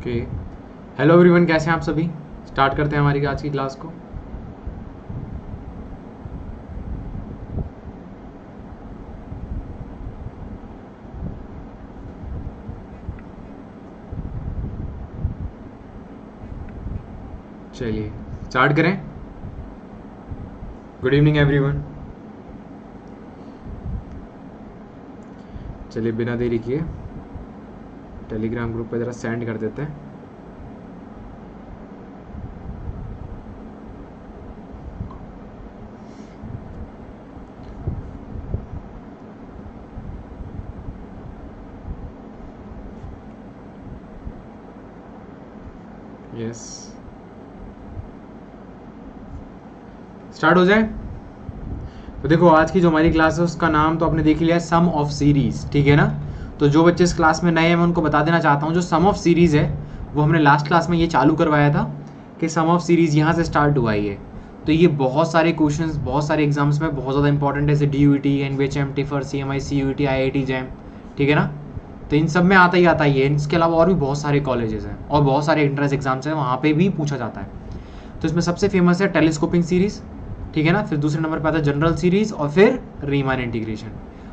Okay, hello everyone, कैसे हैं आप सभी। स्टार्ट करते हैं हमारी आज की क्लास को। चलिए स्टार्ट करें। Good evening everyone. चलिए बिना देरी किए टेलीग्राम ग्रुप पे ज़रा सेंड कर देते हैं। यस, स्टार्ट हो जाए। तो देखो, आज की जो हमारी क्लास है उसका नाम तो आपने देख ही लिया, सम ऑफ सीरीज, ठीक है ना। तो जो बच्चे इस क्लास में नए हैं मैं उनको बता देना चाहता हूँ, जो सम ऑफ सीरीज है वो हमने लास्ट क्लास में ये चालू करवाया था कि सम ऑफ सीरीज यहाँ से स्टार्ट हुआ है। तो ये बहुत सारे क्वेश्चंस बहुत सारे एग्जाम्स में बहुत ज़्यादा इंपॉर्टेंट है, जैसे DUET, NBHM, TIFR, CMI, CUET, IIT JAM, ठीक है ना। तो इन सब में आता ही है। इसके अलावा और भी बहुत सारे कॉलेजेस हैं और बहुत सारे एंट्रेंस एग्जाम्स हैं, वहाँ पे भी पूछा जाता है। तो इसमें सबसे फेमस है टेलीस्कोपिंग सीरीज़, ठीक है ना। फिर दूसरे नंबर पर आता है जनरल सीरीज़ और फिर रीमान इंटीग्रेशन।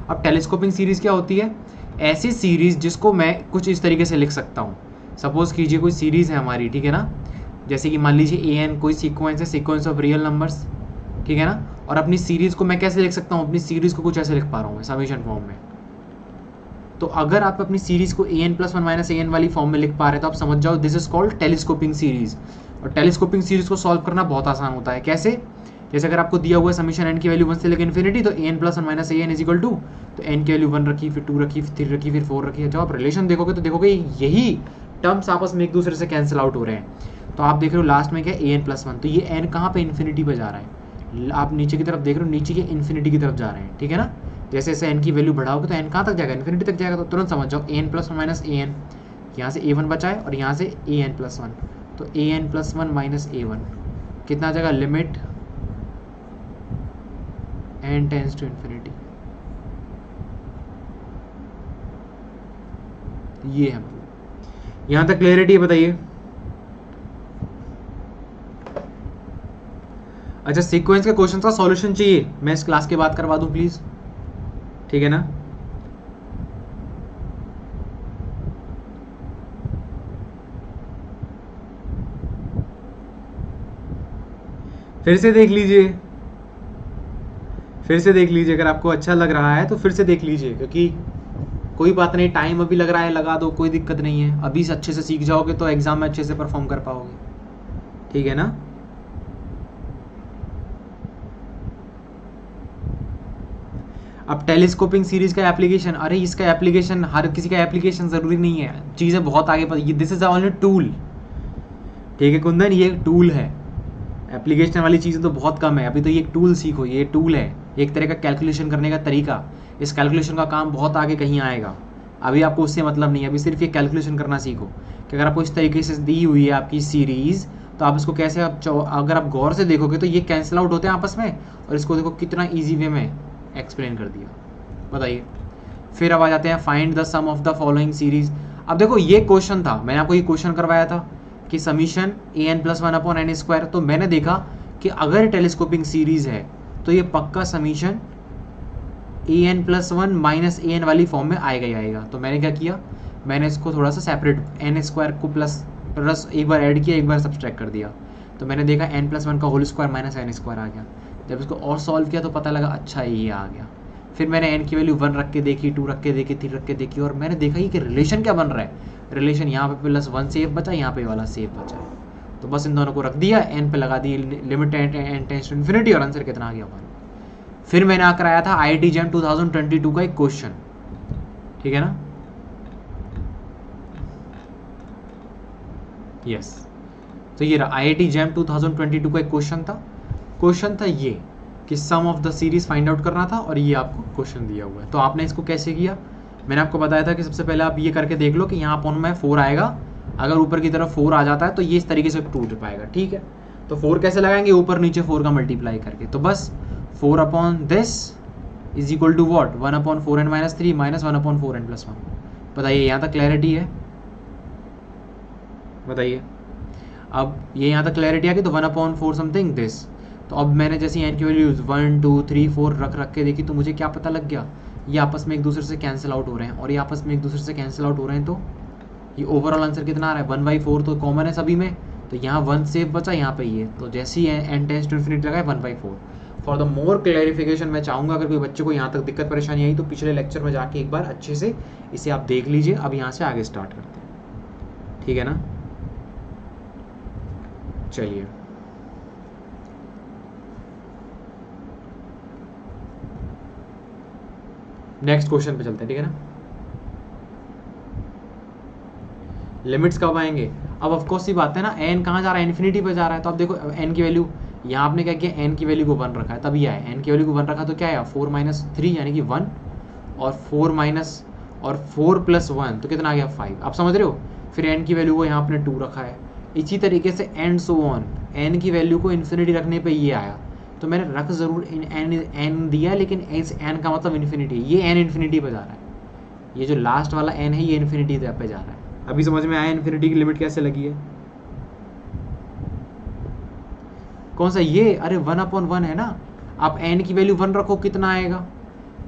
अब टेलीस्कोपिंग सीरीज़ क्या होती है? ऐसी सीरीज़ जिसको मैं कुछ इस तरीके से लिख सकता हूँ। सपोज़ कीजिए कोई सीरीज़ है हमारी, ठीक है ना। जैसे कि मान लीजिए AN कोई सीक्वेंस है, सीक्वेंस ऑफ रियल नंबर्स, ठीक है ना। और अपनी सीरीज़ को मैं कैसे लिख सकता हूँ? अपनी सीरीज़ को कुछ ऐसे लिख पा रहा हूँ मैं, समेशन फॉर्म में। तो अगर आप अपनी सीरीज़ को AN+1 - AN वाली फॉर्म में लिख पा रहे हैं तो आप समझ जाओ this is called telescoping series. और टेलीस्कोपिंग सीरीज़ को सॉल्व करना बहुत आसान होता है। कैसे? जैसे अगर आपको दिया हुआ समीशन n की वैल्यू 1 से लेकर इन्फिनिटी, तो AN+1 - AN is equal to, तो n की वैल्यू 1 रखी, फिर 2 रखी, फिर 3 रखी, फिर 4 रखी। जब आप रिलेशन देखोगे तो देखोगे यही टर्म्स आपस में एक दूसरे से कैंसिल आउट हो रहे हैं। तो आप देख रहे हो लास्ट में क्या है, AN+1। तो ये n कहाँ पे इन्फिनिटी पे जा रहा है, आप नीचे की तरफ देख रहे हो, नीचे के इन्फिनिटी की तरफ जा रहे हैं, ठीक है ना। जैसे जैसे n की वैल्यू बढ़ाओगे तो n कहाँ तक जाएगा, इन्फिनिटी तक जाएगा। तो तुरंत समझ जाओ AN+1 - AN, यहाँ से A1 बचा है और यहाँ से AN+1, तो AN+1 - A1 कितना आ जाएगा, limit n tends to infinity. ये है, यहाँ तक क्लियरिटी है, बताइए। अच्छा, सीक्वेंस के क्वेश्चन का सॉल्यूशन चाहिए, मैं इस क्लास के बाद करवा दूं प्लीज, ठीक है ना। फिर से देख लीजिए, फिर से देख लीजिए, अगर आपको अच्छा लग रहा है तो फिर से देख लीजिए, क्योंकि कोई बात नहीं, टाइम अभी लग रहा है, लगा दो, कोई दिक्कत नहीं है। अभी से अच्छे से सीख जाओगे तो एग्जाम में अच्छे से परफॉर्म कर पाओगे, ठीक है ना। अब टेलीस्कोपिंग सीरीज का एप्लीकेशन, अरे इसका एप्लीकेशन हर किसी का एप्लीकेशन जरूरी नहीं है, चीजें बहुत आगे पता, दिस इज ओनली टूल, ठीक है कुंदन, ये एक टूल है। एप्लीकेशन वाली चीज़ें तो बहुत कम है, अभी तो ये एक टूल सीखो, ये टूल है, एक तरह का कैलकुलेशन करने का तरीका। इस कैलकुलेशन का काम बहुत आगे कहीं आएगा, अभी आपको उससे मतलब नहीं है, अभी सिर्फ ये कैलकुलेशन करना सीखो कि अगर आपको इस तरीके से दी हुई है आपकी सीरीज़ तो आप इसको कैसे, अगर आप गौर से देखोगे तो ये कैंसिल आउट होते हैं आपस में, और इसको देखो कितना ईजी वे में एक्सप्लेन कर दिया, बताइए। फिर अब आ जाते हैं find the sum of the following series. अब देखो ये क्वेश्चन था, मैंने आपको ये क्वेश्चन करवाया था कि समीशन AN+1/n²। तो मैंने देखा कि अगर टेलीस्कोपिंग सीरीज है तो ये पक्का समीशन AN+1 - AN वाली फॉर्म में आएगा ही आएगा। तो मैंने क्या किया, मैंने इसको थोड़ा सा सेपरेट, n² को प्लस एक बार ऐड किया, एक बार सब्सट्रैक्ट कर दिया। तो मैंने देखा n+1 का होल स्क्वायर माइनस n² आ गया। जब इसको और सॉल्व किया तो पता लगा अच्छा ये आ गया। फिर मैंने n की वैल्यू 1 रख के देखी, 2 रख के देखी, 3 रख के देखी, और मैंने देखा कि रिलेशन क्या बन रहा है। रिलेशन यहाँ पे +1 सेफ बचा, यहाँ पे वाला सेफ बचा, तो बस इन दोनों को रख दिया, n पे लगा दी limit n tends to infinity, और आंसर कितना आ गया हमारा। फिर मैंने आ कराया था IIT JAM 2022 का एक क्वेश्चन, ठीक है ना। यस, तो ये रहा IIT JAM 2022 का एक क्वेश्चन था ये कि sum of the series find out करना था, और ये आपको क्वेश्चन दिया हुआ है। तो आपने इसको कैसे किया, मैंने आपको बताया था कि सबसे पहले आप ये करके देख लो कि यहाँ पर में 4 आएगा, अगर ऊपर की तरफ 4 आ जाता है तो ये इस तरीके से टूट पाएगा, ठीक है। तो 4 कैसे लगाएंगे, ऊपर नीचे 4 का मल्टीप्लाई करके। तो बस 4/this is equal to what, 1/4n - 3 - 1/4n+1। बताइए यहाँ तक क्लैरिटी है। बताइए। अब ये यहाँ तक क्लैरिटी आ गई। तो 1/4 समथिंग दिस। तो अब मैंने जैसे एन की वैल्यूज 1 2 3 4 रख के देखी, तो मुझे क्या पता लग गया, ये आपस में एक दूसरे से कैंसिल आउट हो रहे हैं, और ये आपस में एक दूसरे से कैंसिल आउट हो रहे हैं। तो ये ओवरऑल आंसर कितना आ रहा है, 1/4 तो कॉमन है सभी में, तो यहाँ 1 सेफ बचा, यहाँ पे ये, तो जैसे ही एन टेंड्स टू इन्फिनिटी लगा है 1/4। फॉर द मोर क्लैरिफिकेशन मैं चाहूँगा अगर कोई बच्चे को यहाँ तक दिक्कत परेशानी आई तो पिछले लेक्चर में जाके एक बार अच्छे से इसे आप देख लीजिए। अब यहाँ से आगे स्टार्ट करते हैं, ठीक है ना। चलिए नेक्स्ट क्वेश्चन पे चलते हैं, ठीक है ना। लिमिट्स कब आएंगे, अब ऑफकोर्स ही बात है ना, एन कहाँ जा रहा है, इन्फिनिटी पे जा रहा है। तो अब देखो एन की वैल्यू यहाँ आपने क्या किया, एन की वैल्यू को 1 रखा है, तभी आया एन की वैल्यू को 1 रखा, तो क्या आया 4 - 3 यानी कि 1, और 4 + 1 तो कितना आ गया 5। आप समझ रहे हो। फिर एन की वैल्यू को यहाँ आपने 2 रखा है, इसी तरीके से एंड सो ऑन। एन की वैल्यू को इन्फिनिटी रखने पे ये आया, तो मैंने रख जरूर एन दिया, लेकिन इस एन का मतलब इन्फिनिटी, ये एन इन्फिनिटी पे जा रहा है, ये जो लास्ट वाला एन है ये इन्फिनिटी पे जा रहा है। अभी समझ में आया इन्फिनिटी की लिमिट कैसे लगी है। कौन सा ये, अरे 1/1 है ना। आप एन की वैल्यू 1 रखो कितना आएगा,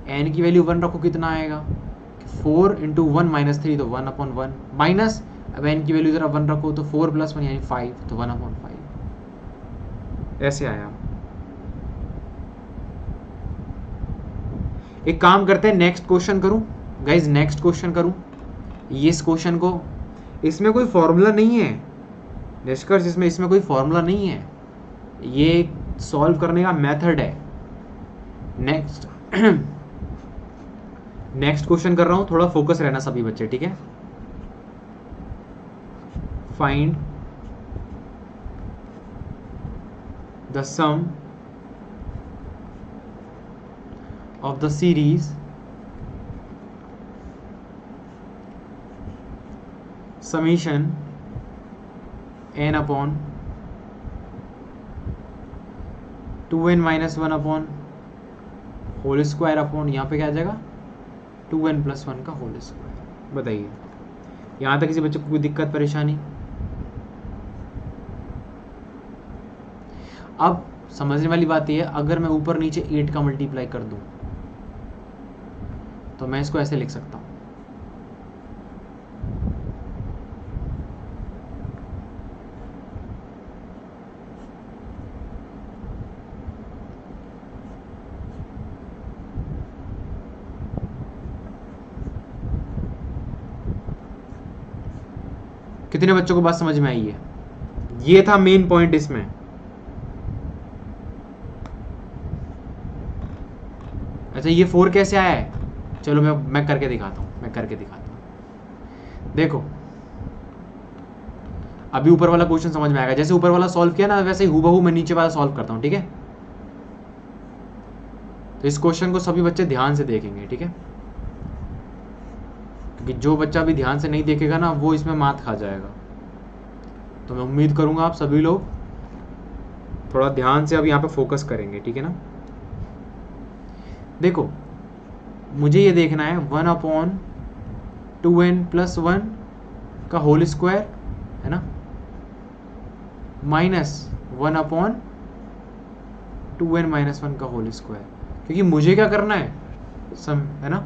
एन की वैल्यू 1 रखो कितना आएगा, 4 × 1 - 3 तो 1/1 माइनस, अब एन की वैल्यू जरा 1 रखो तो 4 + 1 यानी 5 तो 1/5 ऐसे आया। एक काम करते हैं, नेक्स्ट क्वेश्चन करूं गाइज, नेक्स्ट क्वेश्चन करूं। ये इस क्वेश्चन को, इसमें कोई फॉर्मूला नहीं है निष्कर्ष, इसमें कोई फॉर्मूला नहीं है, ये सॉल्व करने का मेथड है। नेक्स्ट नेक्स्ट क्वेश्चन कर रहा हूं, थोड़ा फोकस रहना सभी बच्चे, ठीक है। Find the sum of the series summation n upon 2n - 1 upon whole square upon, यहाँ पे क्या आ जाएगा 2n + 1 का होल स्क्वायर। बताइए यहाँ तक किसी बच्चे को कोई दिक्कत परेशानी। अब समझने वाली बात यह है, अगर मैं ऊपर नीचे 8 का मल्टीप्लाई कर दूं तो मैं इसको ऐसे लिख सकता हूं, कितने बच्चों को बात समझ में आई है। ये था मेन पॉइंट इसमें। अच्छा ये 4 कैसे आया है, चलो मैं करके दिखाता हूँ, देखो अभी ऊपर वाला क्वेश्चन समझ में आएगा, जैसे ऊपर वाला सॉल्व किया ना वैसे ही हूबहू मैं नीचे वाला सॉल्व करता हूँ, ठीक है। तो इस क्वेश्चन को सभी बच्चे ध्यान से देखेंगे, ठीक है, क्योंकि जो बच्चा भी ध्यान से नहीं देखेगा ना वो इसमें मात खा जाएगा। तो मैं उम्मीद करूंगा आप सभी लोग थोड़ा ध्यान से अब यहाँ पे फोकस करेंगे, ठीक है ना। देखो मुझे ये देखना है 1/2n + 1 का होल स्क्वायर है ना, -1/2n - 1 का होल स्क्वायर, क्योंकि मुझे क्या करना है है ना,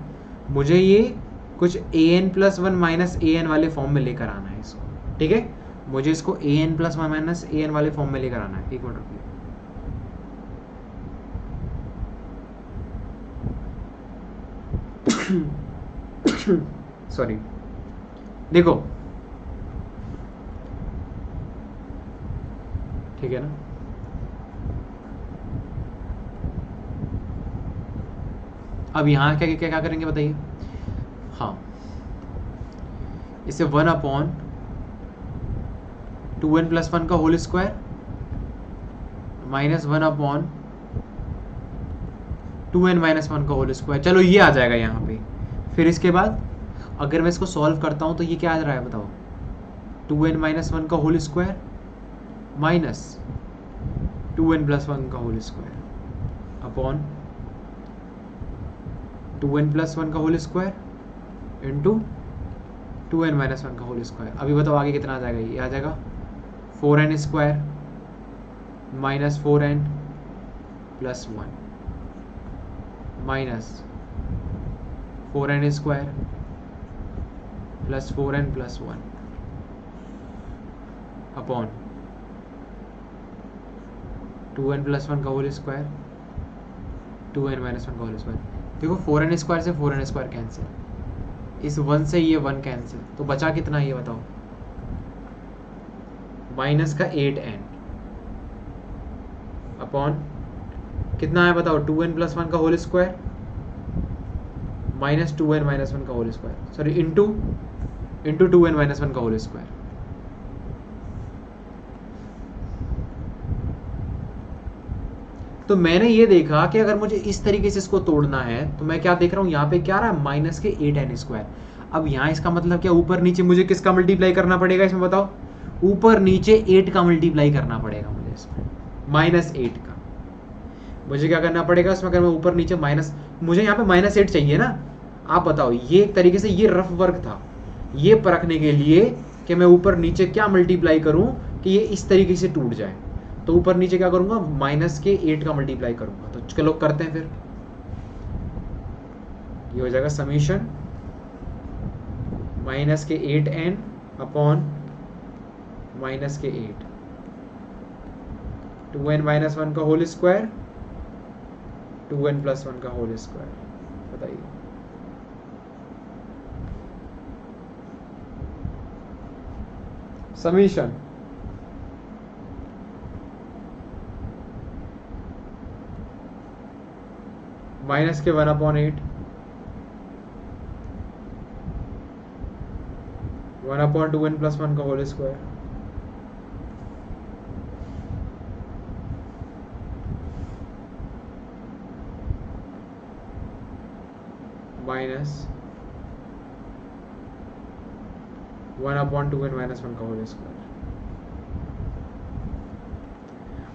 मुझे ये कुछ an + 1 - an वाले फॉर्म में लेकर आना है इसको, ठीक है। मुझे इसको an + 1 - an वाले फॉर्म में लेकर आना है। एक मिनट रुकिए, सॉरी। देखो ठीक है ना, अब यहाँ क्या क्या क्या करेंगे बताइए। हाँ इसे 1/2n + 1 का होल स्क्वायर -1/2n - 1 का होल स्क्वायर, चलो ये आ जाएगा यहाँ पे। फिर इसके बाद अगर मैं इसको सॉल्व करता हूँ तो ये क्या आ रहा है बताओ, 2n - 1 का होल स्क्वायर -2n + 1 का होल स्क्वायर अपॉन 2n + 1 का whole square into 2n minus one का होल स्क्वायर। अभी बताओ आगे कितना आ जाएगा, ये आ जाएगा 4n square minus 4n plus 1 minus 4n square plus 4n plus 1 upon 2n plus 1 का होल स्क्वायर 2n माइनस 1 का होल स्क्वायर। देखो 4n स्क्वायर से 4n स्क्वायर कैंसिल, इस 1 से ये 1 कैंसिल, तो बचा कितना ये बताओ, माइनस का 8n अपॉन कितना है बताओ, 2n प्लस 1 का whole square minus 2n minus 1 का whole square, sorry into 2n minus 1 का होल स्क्वायर। तो मैंने ये देखा कि अगर मुझे इस तरीके से इसको तोड़ना है तो मैं क्या देख रहा हूं, यहाँ पे क्या रहा है माइनस के 8n स्क्वायर। अब यहाँ इसका मतलब क्या, ऊपर नीचे मुझे किसका मल्टीप्लाई करना पड़ेगा इसमें बताओ, ऊपर नीचे 8 का मल्टीप्लाई करना पड़ेगा मुझे इसमें, माइनस 8 का मुझे क्या करना पड़ेगा इसमें, अगर मैं ऊपर नीचे माइनस, मुझे यहाँ पे माइनस 8 चाहिए ना। आप बताओ, ये एक तरीके से ये रफ वर्क था ये परखने के लिए कि मैं ऊपर नीचे क्या मल्टीप्लाई करूं कि ये इस तरीके से टूट जाए। तो ऊपर नीचे क्या करूंगा, माइनस के 8 का मल्टीप्लाई करूंगा। तो चलो करते हैं फिर, ये हो जाएगा समीशन माइनस के 8n अपॉन माइनस के 8 2n माइनस 1 का होल स्क्वायर 2n प्लस 1 का होल स्क्वायर। बताइए समीशन माइनस के 1 अपॉन 8 1 अपॉन 2n प्लस 1 का whole square minus 1 upon 2n minus 1 का होल स्क्वायर।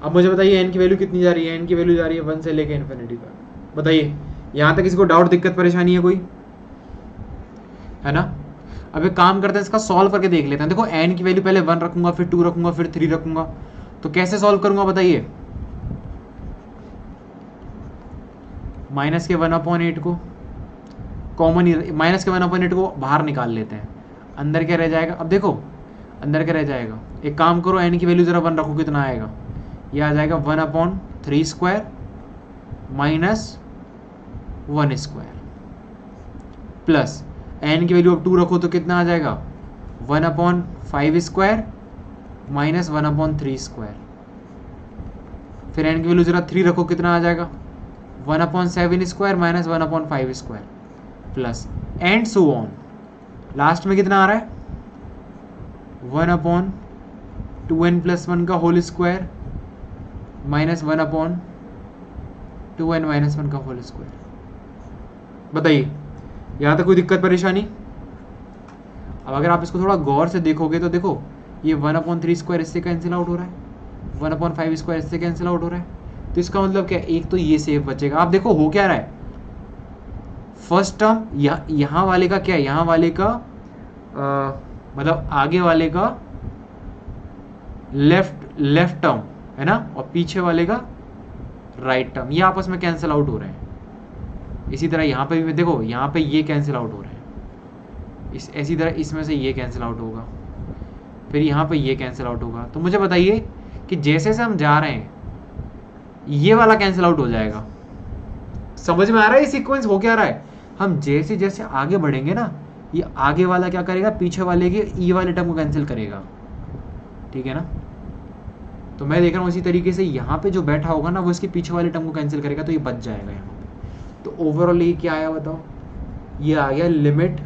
अब मुझे बताइए n की वैल्यू कितनी जा रही है, n की वैल्यू जा रही है 1 से लेके इन्फिनिटी तक। बताइए यहां तक किसी को डाउट दिक्कत परेशानी है कोई, है ना। अब एक काम करते हैं, इसका सॉल्व करके देख लेते हैं। देखो n की वैल्यू पहले 1 रखूंगा, फिर 2 रखूंगा, फिर 3 रखूंगा, तो कैसे सॉल्व करूंगा बताइए। माइनस के 1 अपॉन 8 को कॉमन ही, माइनस के 1 अपॉन 8 को बाहर निकाल लेते हैं, अंदर क्या रह जाएगा। अब देखो अंदर क्या रह जाएगा, एक काम करो n की वैल्यू जरा 1 रखो, कितना आएगा, ये आ जाएगा 1 upon 3 square minus 1 square plus n की वैल्यू अब 2 रखो तो कितना आ जाएगा 1 upon 5 square minus 1 upon 3 square. फिर n की वैल्यू जरा 3 रखो, कितना आ जाएगा 1 upon 7 square minus 1 upon 5 square plus and so on. Last में कितना आ रहा है 1 अपॉन 2n प्लस 1 का whole square minus 1 upon 2n minus 1 का होल स्क्वायर। बताइए यहाँ तक कोई दिक्कत परेशानी। अब अगर आप इसको थोड़ा गौर से देखोगे तो देखो ये 1 अपॉन 3 स्क्वायर इससे कैंसिल आउट हो रहा है, 1 अपॉन 5 स्क्वायर इससे कैंसिल आउट हो रहा है। तो इसका मतलब क्या, एक तो ये सेफ बचेगा। आप देखो हो क्या रहा है, फर्स्ट टर्म यहाँ वाले का क्या है, यहाँ वाले का मतलब आगे वाले का लेफ्ट टर्म है ना, और पीछे वाले का राइट टर्म, ये आपस में कैंसिल आउट हो रहे हैं। इसी तरह यहाँ पे भी देखो, यहाँ पे ये कैंसिल आउट हो रहे हैं, इसी तरह इसमें से ये कैंसिल आउट होगा, फिर यहाँ पे ये कैंसिल आउट होगा। तो मुझे बताइए कि जैसे से हम जा रहे हैं ये वाला कैंसिल आउट हो जाएगा। समझ में आ रहा है ये सीक्वेंस हो क्या रहा है। हम जैसे जैसे आगे बढ़ेंगे ना, ये आगे वाला क्या करेगा, पीछे वाले के ई वाले टर्म को कैंसिल करेगा, ठीक है ना। तो मैं देख रहा हूँ इसी तरीके से यहाँ पे जो बैठा होगा ना वो इसके पीछे वाले टर्म को कैंसिल करेगा, तो ये बच जाएगा यहाँ पे। तो ओवरऑल ये क्या आया बताओ, ये आ गया limit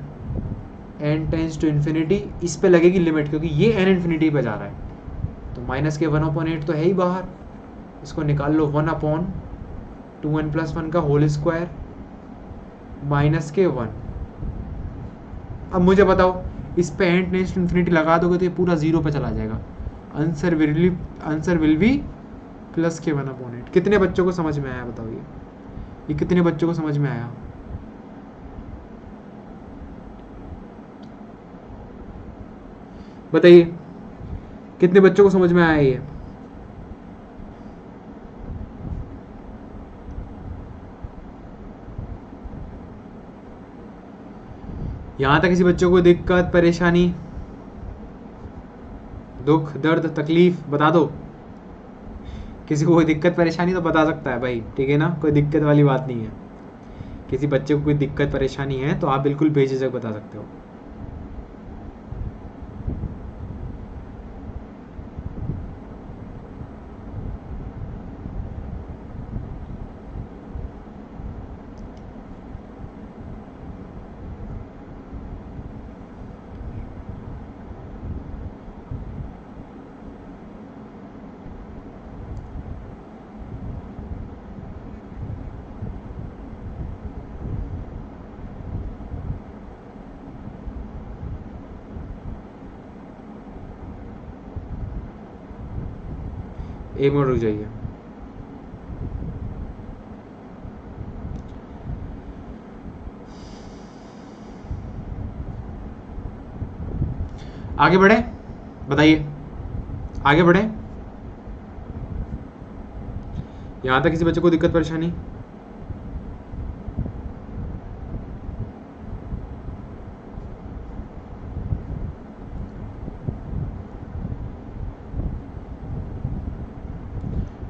n tends to infinity, इस पे लगेगी लिमिट क्योंकि ये n इन्फिनिटी पे जा रहा है। तो माइनस के 1 अपॉन 8 तो है ही बाहर, इसको निकाल लो 1 अपॉन 2n प्लस 1 का होल स्क्वायर माइनस के 1। अब मुझे बताओ इस पे n टेंस टू इन्फिनिटी लगा दोगे तो ये पूरा 0 पे चला जाएगा। आंसर विल बी प्लस के 1 अपॉन 8। कितने बच्चों को समझ में आया बताओ, ये कितने बच्चों को समझ में आया। बताइए कितने बच्चों को समझ में आया ये? यहां तक किसी बच्चों को दिक्कत परेशानी दुख दर्द तकलीफ बता दो। किसी को कोई दिक्कत परेशानी तो बता सकता है भाई, ठीक है ना, कोई दिक्कत वाली बात नहीं है। किसी बच्चे को कोई दिक्कत परेशानी है तो आप बिल्कुल बेझिझक बता सकते हो। एक मिनट रुक जाइए। आगे बढ़े, बताइए आगे बढ़े। यहां तक किसी बच्चे को दिक्कत परेशानी?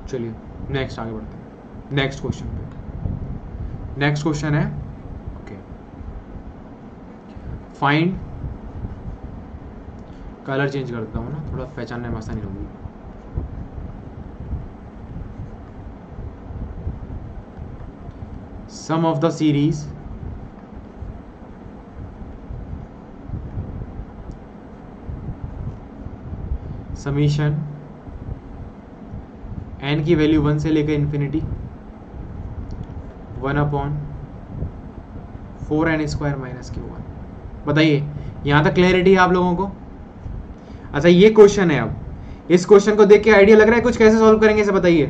चलिए नेक्स्ट आगे बढ़ते हैं नेक्स्ट क्वेश्चन पे। नेक्स्ट क्वेश्चन है ओके, फाइंड, कलर चेंज कर देता हूँ ना, थोड़ा पहचानने में आसानी होगी। Sum of the series summation n की वैल्यू 1 से लेकर इन्फिनिटी 1/4n² माइनस q1। बताइए यहां तक क्लैरिटी है आप लोगों को? अच्छा ये क्वेश्चन है, अब इस क्वेश्चन को देख के आइडिया लग रहा है कुछ कैसे सॉल्व करेंगे इसे? बताइए।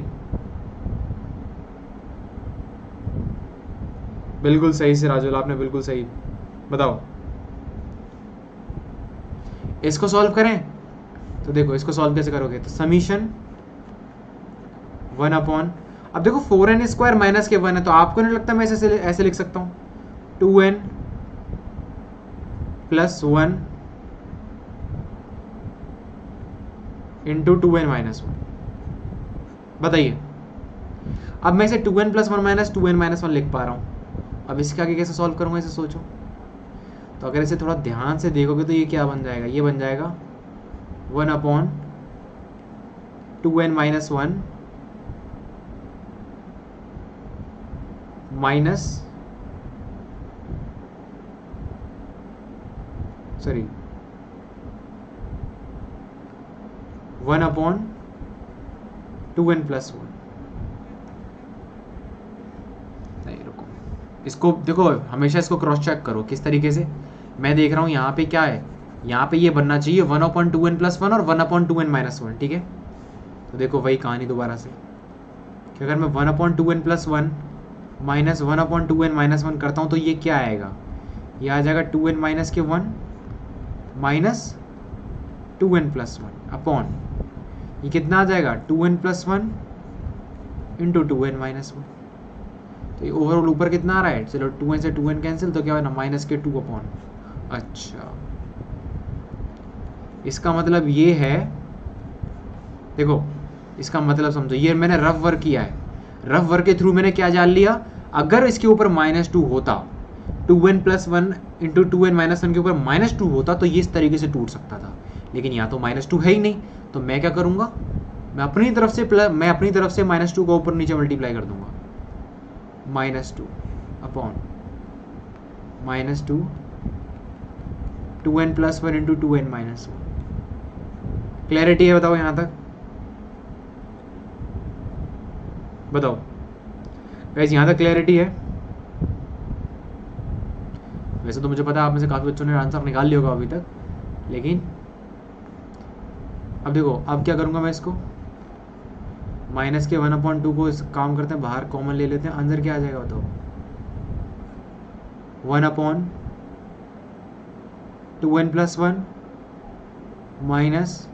बिल्कुल सही से राजुल, आपने बिल्कुल सही। बताओ इसको सॉल्व करें तो देखो इसको सॉल्व कैसे करोगे, तो समीशन 1/, अब देखो 4n² माइनस के 1 है, तो आपको नहीं लगता मैं ऐसे लिख सकता हूं 2n + 1 इंटू 2n - 1। बताइए अब मैं इसे 2n + 1 - 2n - 1 लिख पा रहा हूं। अब इसके आगे कैसे सॉल्व करूंगा इसे सोचो। तो अगर इसे थोड़ा ध्यान से देखोगे तो ये क्या बन जाएगा, ये बन जाएगा 1/2n - 1 माइनस सॉरी 1/2n + 1। नहीं रुको, इसको देखो हमेशा इसको क्रॉस चेक करो किस तरीके से। मैं देख रहा हूँ यहाँ पे क्या है, यहाँ पे ये बनना चाहिए 1/2n + 1 और 1/2n - 1, ठीक है। तो देखो वही कहानी दोबारा से कि अगर मैं 1/2n + 1 माइनस 1/2n - 1 करता हूँ तो ये क्या आएगा, ये आ जाएगा 2n - 1 माइनस 2n + 1 अपॉन ये कितना आ जाएगा 2n + 1 इंटू 2n - 1। तो ये ओवरऑल ऊपर कितना आ रहा है, चलो 2n से 2n कैंसिल, तो क्या है ना -2 अपॉन। अच्छा इसका मतलब ये है, देखो इसका मतलब समझो, ये मैंने रफ वर्क किया है, रफ वर्क के थ्रू मैंने क्या जान लिया, अगर इसके ऊपर -2 होता 2n + 1 इंटू 2n - 1 के ऊपर -2 होता तो ये इस तरीके से टूट सकता था, लेकिन यहाँ तो -2 है ही नहीं। तो मैं क्या करूँगा, मैं अपनी तरफ से -2 को ऊपर नीचे मल्टीप्लाई कर दूंगा, -2 upon -2 2n + 1 into 2n - 1। Clarity है बताओ यहाँ तक? बताओ गाइस यहाँ तक क्लैरिटी है? वैसे तो मुझे पता है आप में से काफ़ी बच्चों ने आंसर निकाल लिया होगा अभी तक, लेकिन अब देखो अब क्या करूँगा मैं, इसको माइनस के 1/2 को इस काम करते हैं, बाहर कॉमन ले लेते हैं, आंसर क्या आ जाएगा बताओ, 1/2n + 1 माइनस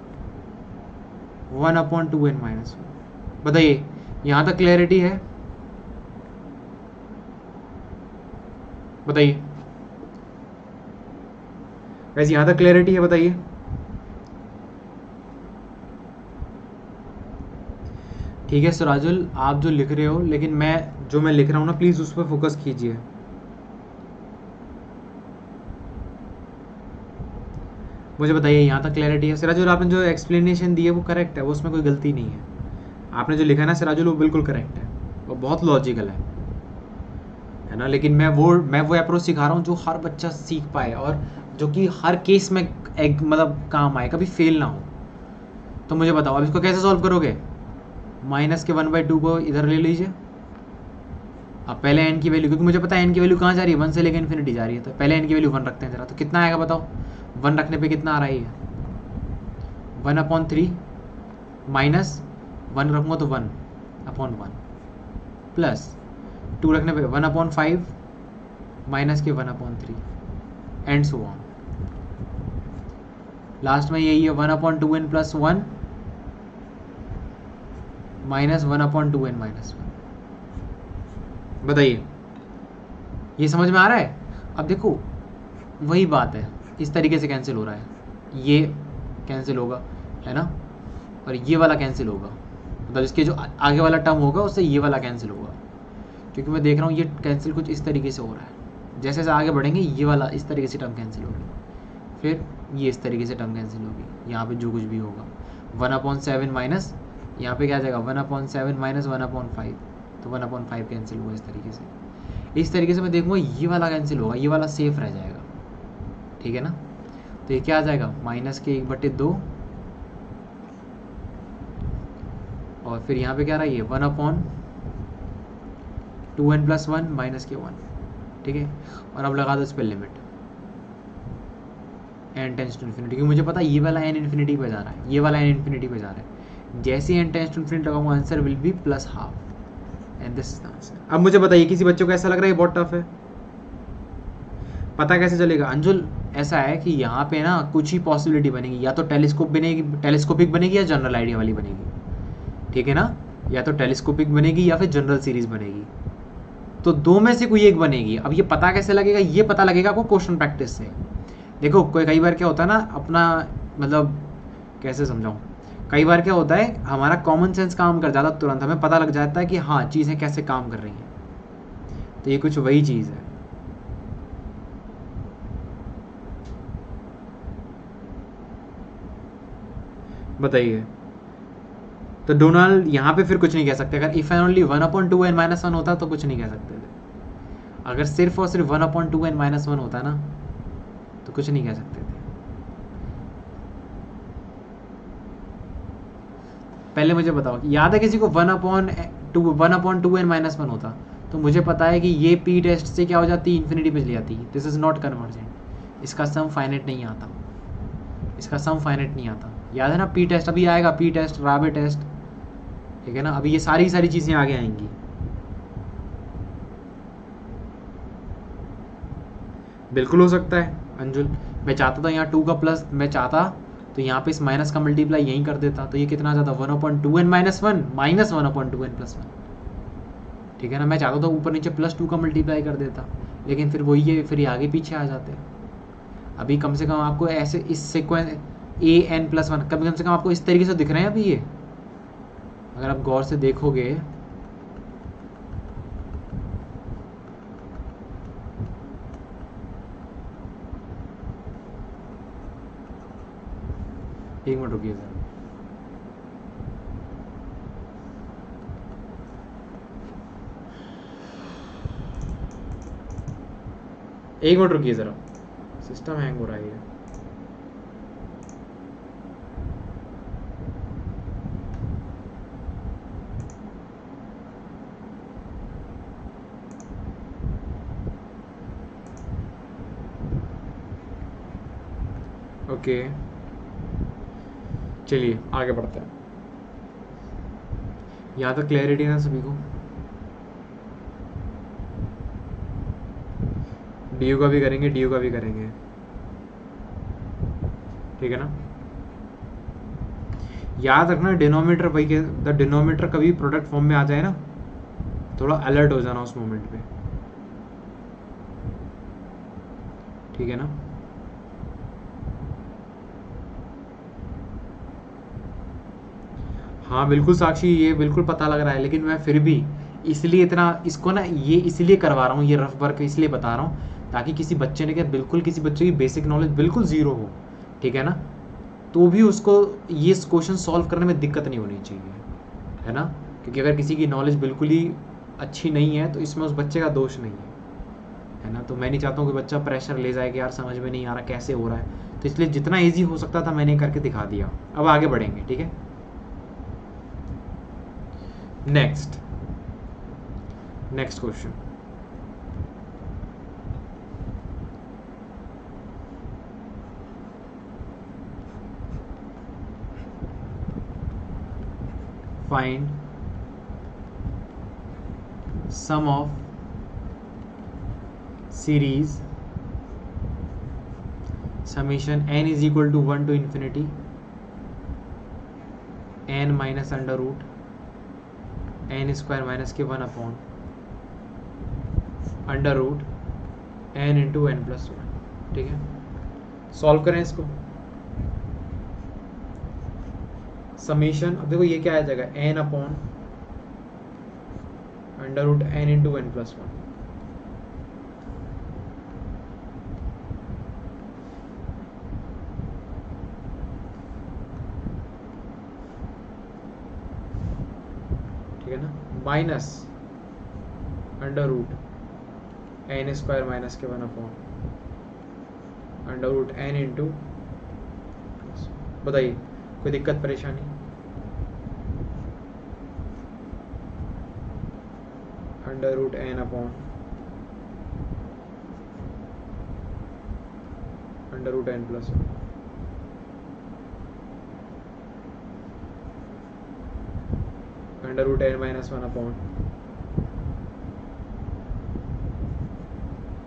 1/2n-1। बताइए यहाँ तक क्लैरिटी है? बताइए वैसे यहाँ तक क्लैरिटी है? बताइए। ठीक है सिराजुल, आप जो लिख रहे हो, लेकिन मैं लिख रहा हूँ ना, प्लीज़ उस पर फोकस कीजिए। मुझे बताइए यहाँ तक क्लैरिटी है? सिराजुल आपने जो एक्सप्लेनेशन दी है वो करेक्ट है, वो उसमें कोई गलती नहीं है। आपने जो लिखा है ना सिराजुल, वो बिल्कुल करेक्ट है, वो बहुत लॉजिकल है ना। लेकिन मैं वो अप्रोच सिखा रहा हूँ जो हर बच्चा सीख पाए और जो कि हर केस में एक मतलब काम आए, कभी फेल ना हो। तो मुझे बताओ अब इसको कैसे सॉल्व करोगे? माइनस के 1/2 को इधर ले लीजिए। अब पहले n की वैल्यू, क्योंकि मुझे पता है n की वैल्यू कहाँ जा रही है, 1 से लेकर इन्फिनिटी जा रही है, तो पहले n की वैल्यू 1 रखते हैं जरा। तो कितना आएगा बताओ? 1 रखने पे कितना आ रहा है? 1/3 माइनस 1 रखूँगा तो 1/1 प्लस 2 रखने पे 1/5 माइनस के 1/3 एंड सो ऑन। लास्ट में यही है 1/2n+1 माइनस 1/2n-1। बताइए ये समझ में आ रहा है? अब देखो वही बात है, इस तरीके से कैंसिल हो रहा है, ये कैंसिल होगा है ना, और ये वाला कैंसिल होगा, मतलब इसके जो आगे वाला टर्म होगा उससे ये वाला कैंसिल होगा। क्योंकि मैं देख रहा हूँ ये कैंसिल कुछ इस तरीके से हो रहा है, जैसे जैसे आगे बढ़ेंगे ये वाला इस तरीके से टर्म कैंसिल होगी, फिर ये इस तरीके से टर्म कैंसिल होगी, यहाँ पे जो कुछ भी होगा 1/7 माइनस यहाँ पे क्या आ जाएगा 1/7 माइनस 1/5, तो 1/5 कैंसिल हुआ इस तरीके से। इस तरीके से मैं देखूँगा ये वाला कैंसिल होगा, ये वाला सेफ रह जाएगा, ठीक है ना। तो ये क्या आ जाएगा माइनस के 1/2 और फिर यहाँ पे क्या रहा है 1/2n+1 माइनस के 1, ठीक है। और अब लगा दो इस पर limit n tends to infinity, क्योंकि मुझे पता है ये वाला n इन्फिनिटी पे जा रहा है, ये वाला n इन्फिनिटी पे जा रहा है। जैसे n टेंस टू इन्फिनिटी लगाऊंगा answer will be +12 and this is the answer. अब मुझे बताइए किसी बच्चों को ऐसा लग रहा है ये बहुत टफ है, पता कैसे चलेगा? अंजुल ऐसा है कि यहाँ पे ना कुछ ही पॉसिबिलिटी बनेगी, या तो टेलीस्कोपिक बनेगी या जनरल आइडिया वाली बनेगी, ठीक है ना। या तो टेलीस्कोपिक बनेगी या फिर जनरल सीरीज बनेगी, तो दो में से कोई एक बनेगी। अब ये पता कैसे लगेगा? ये पता लगेगा आपको क्वेश्चन प्रैक्टिस से। देखो कई बार क्या होता है ना, अपना मतलब कैसे समझाऊं, कई बार क्या होता है हमारा कॉमन सेंस काम कर जाता है, तुरंत हमें पता लग जाता है कि हाँ चीज़ें कैसे काम कर रही हैं। तो ये कुछ वही चीज़ है। बताइए तो डोनाल्ड यहाँ पे फिर कुछ नहीं कह सकते। अगर इफ एंड ओनली 1/2n-1 होता तो कुछ नहीं कह सकते थे। अगर सिर्फ और सिर्फ 1/2n-1 होता ना तो कुछ नहीं कह सकते थे। पहले मुझे बताओ, याद है किसी को 1/2n-1 होता तो मुझे पता है कि ये पी टेस्ट से क्या हो जाती, इन्फिनिटी पे चली जाती। दिस इज नॉट कन्वर्जेंट, इसका सम फाइनाइट नहीं आता, इसका सम फाइनाइट नहीं आता। याद है ना पी टेस्ट अभी आएगा, पी टेस्ट, राबे टेस्ट, ठीक है ना। अभी ये सारी चीज़ें आगे आएंगी। बिल्कुल हो सकता है अंजुल, मैं चाहता था यहाँ 2 का प्लस, मैं चाहता तो यहाँ पे इस माइनस का मल्टीप्लाई यहीं कर देता, तो ये कितना आ जाता 1/2n-1 माइनस 1/2n+1, ठीक है ना। मैं चाहता था ऊपर नीचे +2 का मल्टीप्लाई कर देता, लेकिन फिर वही है, फिर ये आगे पीछे आ जाते। अभी कम से कम आपको ऐसे इस सीक्वेंस an+1 कम से कम आपको इस तरीके से दिख रहे हैं अभी ये, अगर आप गौर से देखोगे। एक मिनट रुकिए सर, एक मिनट रुकिए ज़रा, सिस्टम हैंग हो रहा है ये। ओके चलिए आगे बढ़ते हैं। यहाँ तक क्लैरिटी है ना सभी को? डी का भी करेंगे, डी का भी करेंगे, ठीक है ना। याद रखना डिनोमीटर वही के, द डिनोमीटर कभी प्रोडक्ट फॉर्म में आ जाए ना, थोड़ा अलर्ट हो जाना उस मोमेंट पे, ठीक है ना। हाँ बिल्कुल साक्षी, ये बिल्कुल पता लग रहा है, लेकिन मैं फिर भी इसलिए इतना इसको ना ये इसलिए करवा रहा हूँ, ये रफ वर्क इसलिए बता रहा हूँ ताकि किसी बच्चे ने, क्या बिल्कुल किसी बच्चे की बेसिक नॉलेज बिल्कुल ज़ीरो हो, ठीक है ना, तो भी उसको ये क्वेश्चन सॉल्व करने में दिक्कत नहीं होनी चाहिए, है ना। क्योंकि अगर किसी की नॉलेज बिल्कुल ही अच्छी नहीं है तो इसमें उस बच्चे का दोष नहीं है ना। तो मैं नहीं चाहता हूँ कि बच्चा प्रेशर ले जाए कि यार समझ में नहीं आ रहा कैसे हो रहा है, तो इसलिए जितना ईजी हो सकता था मैंने करके दिखा दिया। अब आगे बढ़ेंगे, ठीक है। Next question, find sum of series summation n is equal to 1 to infinity n minus under root n square minus के 1 upon under root n into n plus 1, ठीक है। सॉल्व करें इसको, समीशन, अब देखो ये क्या आ जाएगा, n upon under root n into n plus 1, ठीक है ना, minus under root n square minus के 1 upon under root n into, बताइए कोई दिक्कत परेशानी। Under root n upon under root n plus 1, under root n minus 1 upon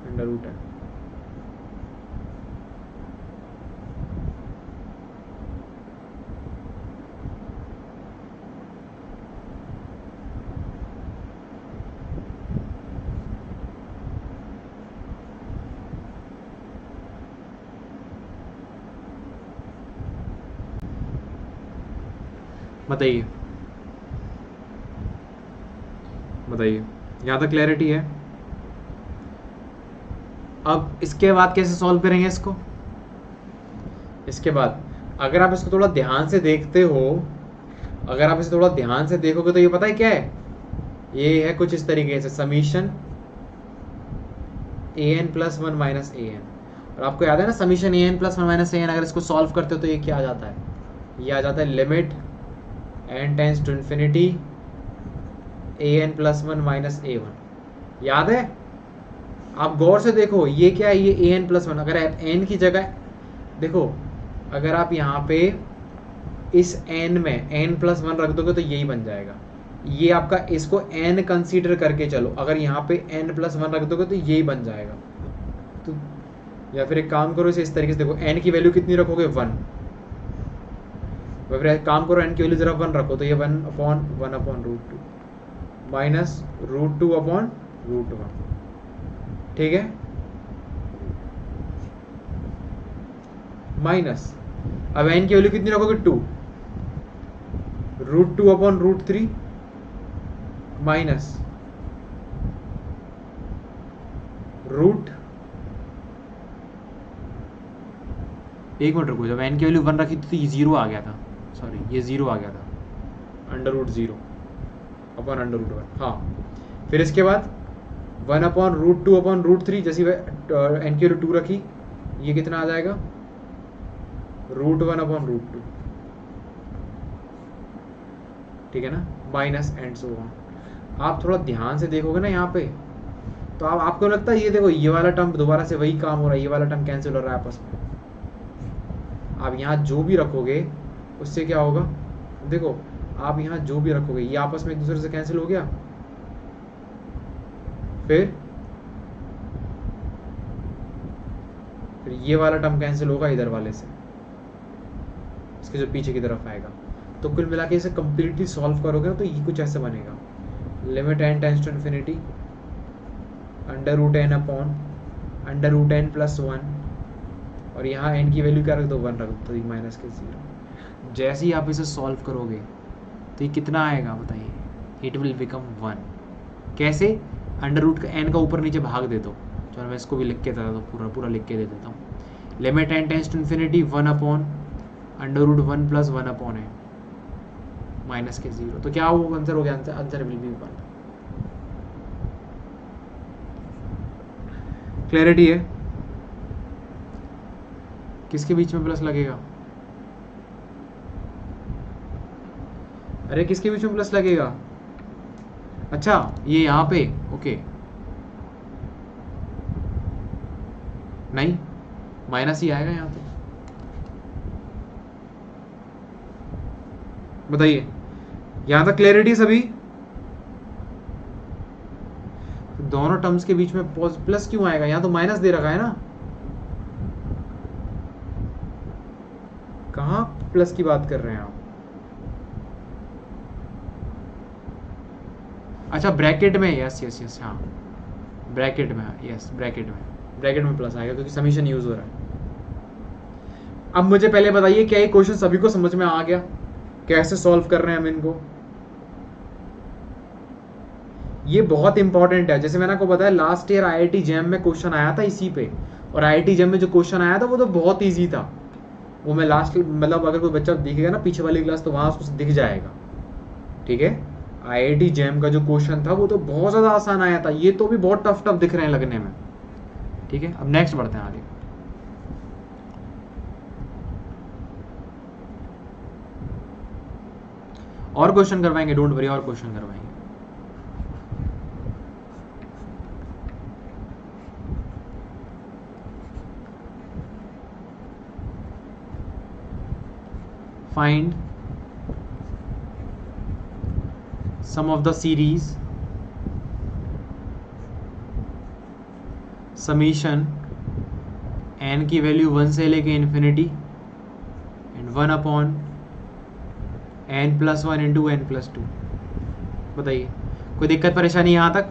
under root n, बताइए यहाँ तक क्लैरिटी है। अब इसके बाद कैसे सॉल्व करेंगे इसको, इसके बाद अगर आप इसको थोड़ा ध्यान से देखते हो, अगर आप इसे थोड़ा ध्यान से देखोगे तो ये पता है क्या है, ये है कुछ इस तरीके से, summation an plus 1 minus an, और आपको याद है ना summation an plus 1 minus an, अगर इसको सॉल्व करते हो तो ये क्या आ जाता है, ये आ जाता है limit n tends to infinity an plus 1 minus a1। याद है, आप गौर से देखो ये क्या है, ये an प्लस 1, अगर n की जगह देखो, अगर आप यहाँ पे इस n में n प्लस 1 रख दोगे तो यही बन जाएगा, ये आपका, इसको n कंसीडर करके चलो, अगर यहाँ पे n प्लस 1 रख दोगे तो यही बन जाएगा। तो या फिर एक काम करो, इसे इस तरीके से देखो, n की वैल्यू कितनी रखोगे 1, फिर एक काम करो n की वैल्यू जरा 1 रखो, तो ये 1 upon root 2 minus root 2 upon root 1, ठीक है, माइनस, अब n की वैल्यू कितनी रखोगे 2, root 2 upon root 3 minus root, एक मिनट रुको, जब n की वैल्यू 1 रखी तो ये 0 आ गया था, सॉरी ये 0 आ गया था, under root 0 upon under root 1, हाँ। फिर इसके बाद 1 अपॉन रूट 2 अपॉन रूट 3, जैसी n की वैल्यू 2 रखी, ये कितना आ जाएगा, रूट 1 अपॉन रूट 2, ठीक है ना, माइनस एंड सो ऑन। आप थोड़ा ध्यान से देखोगे ना यहाँ पे, तो आपको लगता है ये देखो, ये वाला टर्म दोबारा से वही काम हो रहा है, ये वाला टर्म कैंसिल हो रहा है आपस में, आप यहाँ जो भी रखोगे उससे क्या होगा, देखो आप यहाँ जो भी रखोगे ये आपस में एक दूसरे से कैंसिल हो गया, फिर ये वाला टर्म कैंसिल होगा इधर वाले से, इसके जो पीछे की तरफ आएगा, तो कुल मिला के इसे कम्प्लीटली सॉल्व करोगे तो ये कुछ ऐसे बनेगा, limit n tends to infinity under root n upon under root n plus 1, और यहाँ n की वैल्यू क्या रख दो 1 रख दो, तो माइनस के 0। जैसे ही आप इसे सॉल्व करोगे तो ये कितना आएगा बताइए, इट विल बिकम 1। कैसे? अंडर रूट का n का ऊपर नीचे भाग दे दो। चलो मैं इसको भी लिख के देता हूँ, पूरा लिख के दे देता हूँ। Limit n tends to infinity 1 upon under root 1 plus 1 upon n minus के 0। तो क्या वो आंसर हो गया? Answer will be 1। क्लैरिटी है? किसके बीच में प्लस लगेगा? अरे किसके बीच में प्लस लगेगा? अच्छा ये यहाँ पे, ओके नहीं, माइनस ही आएगा यहाँ पे। बताइए यहां तक क्लैरिटी सभी? दोनों टर्म्स के बीच में प्लस क्यों आएगा? यहां तो माइनस दे रखा है ना, कहां प्लस की बात कर रहे हैं आप? अच्छा ब्रैकेट में, यस हाँ ब्रैकेट में, यस ब्रैकेट में प्लस आएगा क्योंकि समीशन यूज हो रहा है। अब मुझे पहले बताइए क्या ये क्वेश्चन सभी को समझ में आ गया? कैसे सॉल्व कर रहे हैं हम इनको? ये बहुत इंपॉर्टेंट है। जैसे मैंने आपको बताया लास्ट ईयर आईआईटी जैम में क्वेश्चन आया था इसी पे, और आईआईटी जैम में जो क्वेश्चन आया था वो तो बहुत इजी था। वो मैं लास्ट मतलब अगर कोई बच्चा देखेगा ना पीछे वाली क्लास तो वहां उसको दिख जाएगा, ठीक है। आईआईटी जैम का जो क्वेश्चन था वो तो बहुत ज्यादा आसान आया था, ये तो भी बहुत टफ दिख रहे हैं लगने में, ठीक है। अब नेक्स्ट बढ़ते हैं आगे। और क्वेश्चन करवाएंगे, डोंट वरी, और क्वेश्चन करवाएंगे। Find sum of the series summation n की वैल्यू 1 से लेके infinity and 1 upon n plus 1 into n plus 2। बताइए कोई दिक्कत परेशानी यहाँ तक?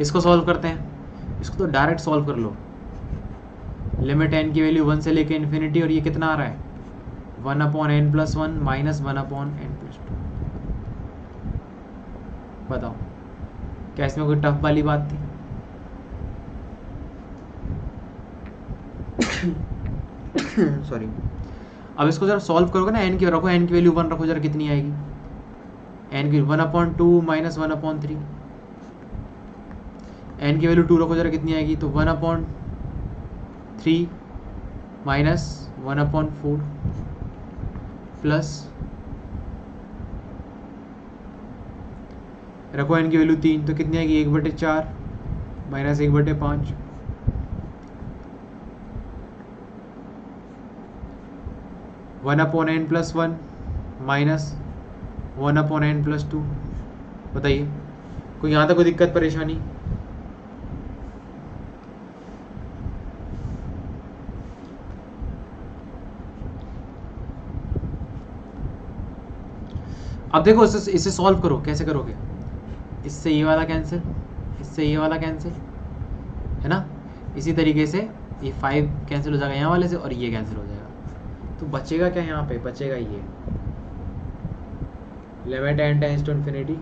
इसको सॉल्व करते हैं, इसको तो डायरेक्ट सॉल्व कर लो। लिमिट n की वैल्यू 1 से लेके इन्फिनिटी, और ये कितना आ रहा है 1 upon n plus 1 minus 1 upon n plus 2। बताओ क्या इसमें कोई टफ वाली बात थी? सॉरी। अब इसको जरा सॉल्व करोगे ना, n की रखो, n की वैल्यू 1 रखो जरा, कितनी आएगी? n की 1 अपॉन 2 माइनस 1 अपॉन 3। n की वैल्यू 2 रखो जरा, कितनी आएगी? तो 1 अपॉन 3 माइनस 1 अपॉन 4 प्लस रखो n की वैल्यू 3, तो कितनी आएगी? 1/4 minus 1/5। One upon n plus 1 minus 1 upon n plus 2। बताइए कोई यहाँ तक कोई दिक्कत परेशानी? अब देखो इसे सॉल्व करो, कैसे करोगे? इससे ये वाला कैंसिल, इससे ये वाला कैंसिल, है ना। इसी तरीके से ये 5 कैंसिल हो जाएगा यहाँ वाले से, और ये कैंसिल हो जाएगा। तो बचेगा क्या यहाँ पे? बचेगा ये limit n tends to infinity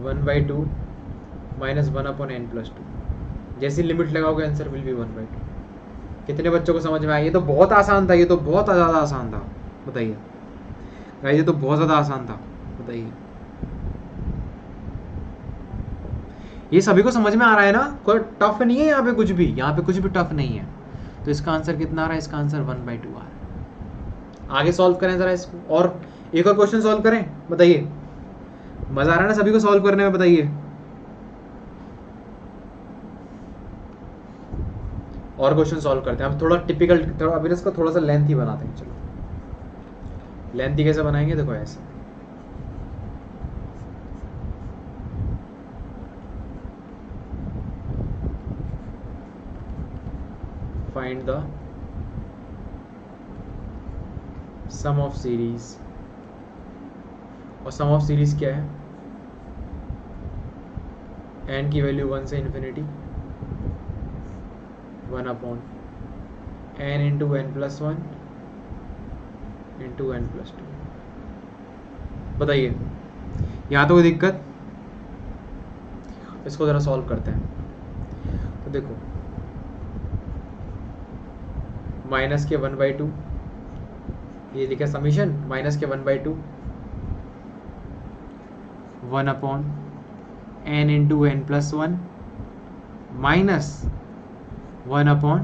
1/2 minus 1 upon n plus 2। जैसी लिमिट लगाओगे आंसर विल बी 1/2। कितने बच्चों को समझ में आया? ये तो बहुत आसान था, ये तो बहुत ज़्यादा आसान था। बताइए ये तो बहुत ज़्यादा आसान था। बताइए ये सभी को समझ में आ रहा है ना? कोई टफ नहीं है यहाँ पे, कुछ भी यहाँ पे कुछ भी टफ नहीं है। तो इसका आंसर कितना आ रहा है? इसका आंसर 1/2 आ रहा है। आगे सॉल्व करें जरा इसको, और एक और क्वेश्चन सॉल्व करें। बताइए मजा आ रहा है ना सभी को सॉल्व करने में? बताइए और क्वेश्चन सॉल्व करते हैं। अब थोड़ा टिपिकल, अभी इसका थोड़ा सा लेंथी बनाते हैं। चलो लेंथी कैसे बनाएंगे? देखो ऐसे, find the sum of series और सम ऑफ सीरीज क्या है, एन की वैल्यू 1 से infinity 1 upon n into n plus 1 into n plus 2। बताइए यहाँ तो कोई दिक्कत? इसको ज़रा सॉल्व करते हैं। तो देखो माइनस के 1/2, ये लिखा समीशन माइनस के 1/2 1 upon n into n plus 1 minus 1 upon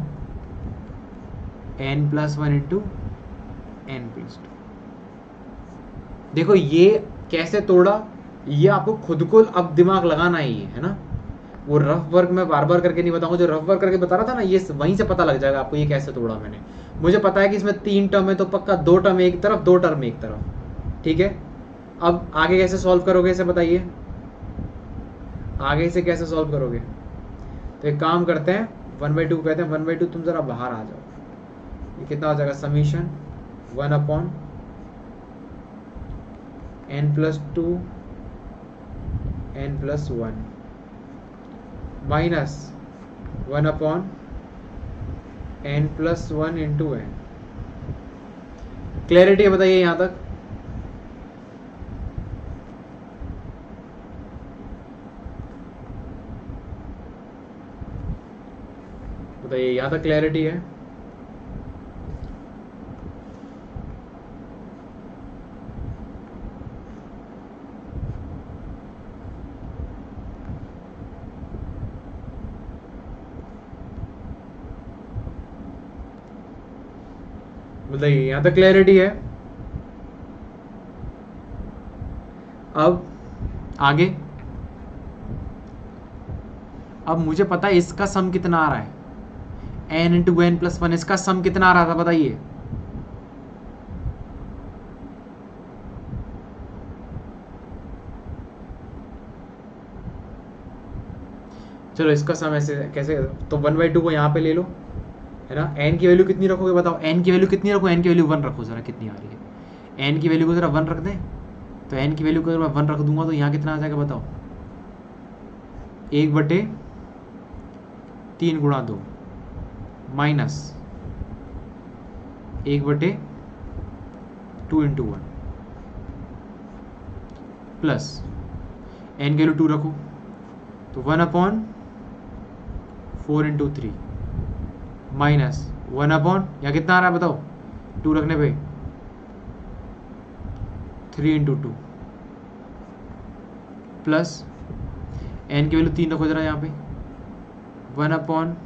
n plus 1 into n plus 2। देखो ये कैसे तोड़ा, ये आपको खुद को अब दिमाग लगाना ही है ना। वो रफ वर्क मैं बार बार करके नहीं बताऊंगा, जो रफ वर्क करके बता रहा था ना, ये वहीं से पता लग जाएगा आपको ये कैसे तोड़ा मैंने। मुझे पता है कि इसमें 3 टर्म है तो पक्का 2 टर्म एक तरफ 2 टर्म एक तरफ, ठीक है। अब आगे कैसे सॉल्व करोगे इसे बताइए, आगे इसे कैसे सॉल्व करोगे? तो एक काम करते हैं 1/2 कहते हैं 1/2 तुम जरा बाहर आ जाओ, ये कितना हो जाएगा summation 1 upon n plus 2 n plus 1 minus 1 upon n plus 1 into n. Clarity है बताइए यहां तक? बताइए यहां तक क्लैरिटी है? बताइए यहां तक क्लैरिटी है? अब आगे, अब मुझे पता है इसका सम कितना आ रहा है, एन इंटू एन प्लस 1, इसका सम कितना आ रहा था बताइए? चलो इसका सम ऐसे कैसे, तो 1/2 को यहाँ पे ले लो, है ना। एन की वैल्यू कितनी रखोगे बताओ? एन की वैल्यू कितनी रखो? एन की वैल्यू 1 रखो जरा, कितनी आ रही है? एन की वैल्यू को जरा 1 रख दें, तो एन की वैल्यू को अगर मैं 1 रख दूंगा तो यहाँ कितना आ जाएगा बताओ? 1/3 गुणा 2 माइनस 1/2 इंटू 1 प्लस एन की वैल्यू 2 रखो तो 1 अपॉन 4 इंटू 3 माइनस 1 अपॉन, या कितना आ रहा है बताओ 2 रखने पे? 3 इंटू 2 प्लस एन की वैल्यू 3 रखो जरा यहाँ पे 1 upon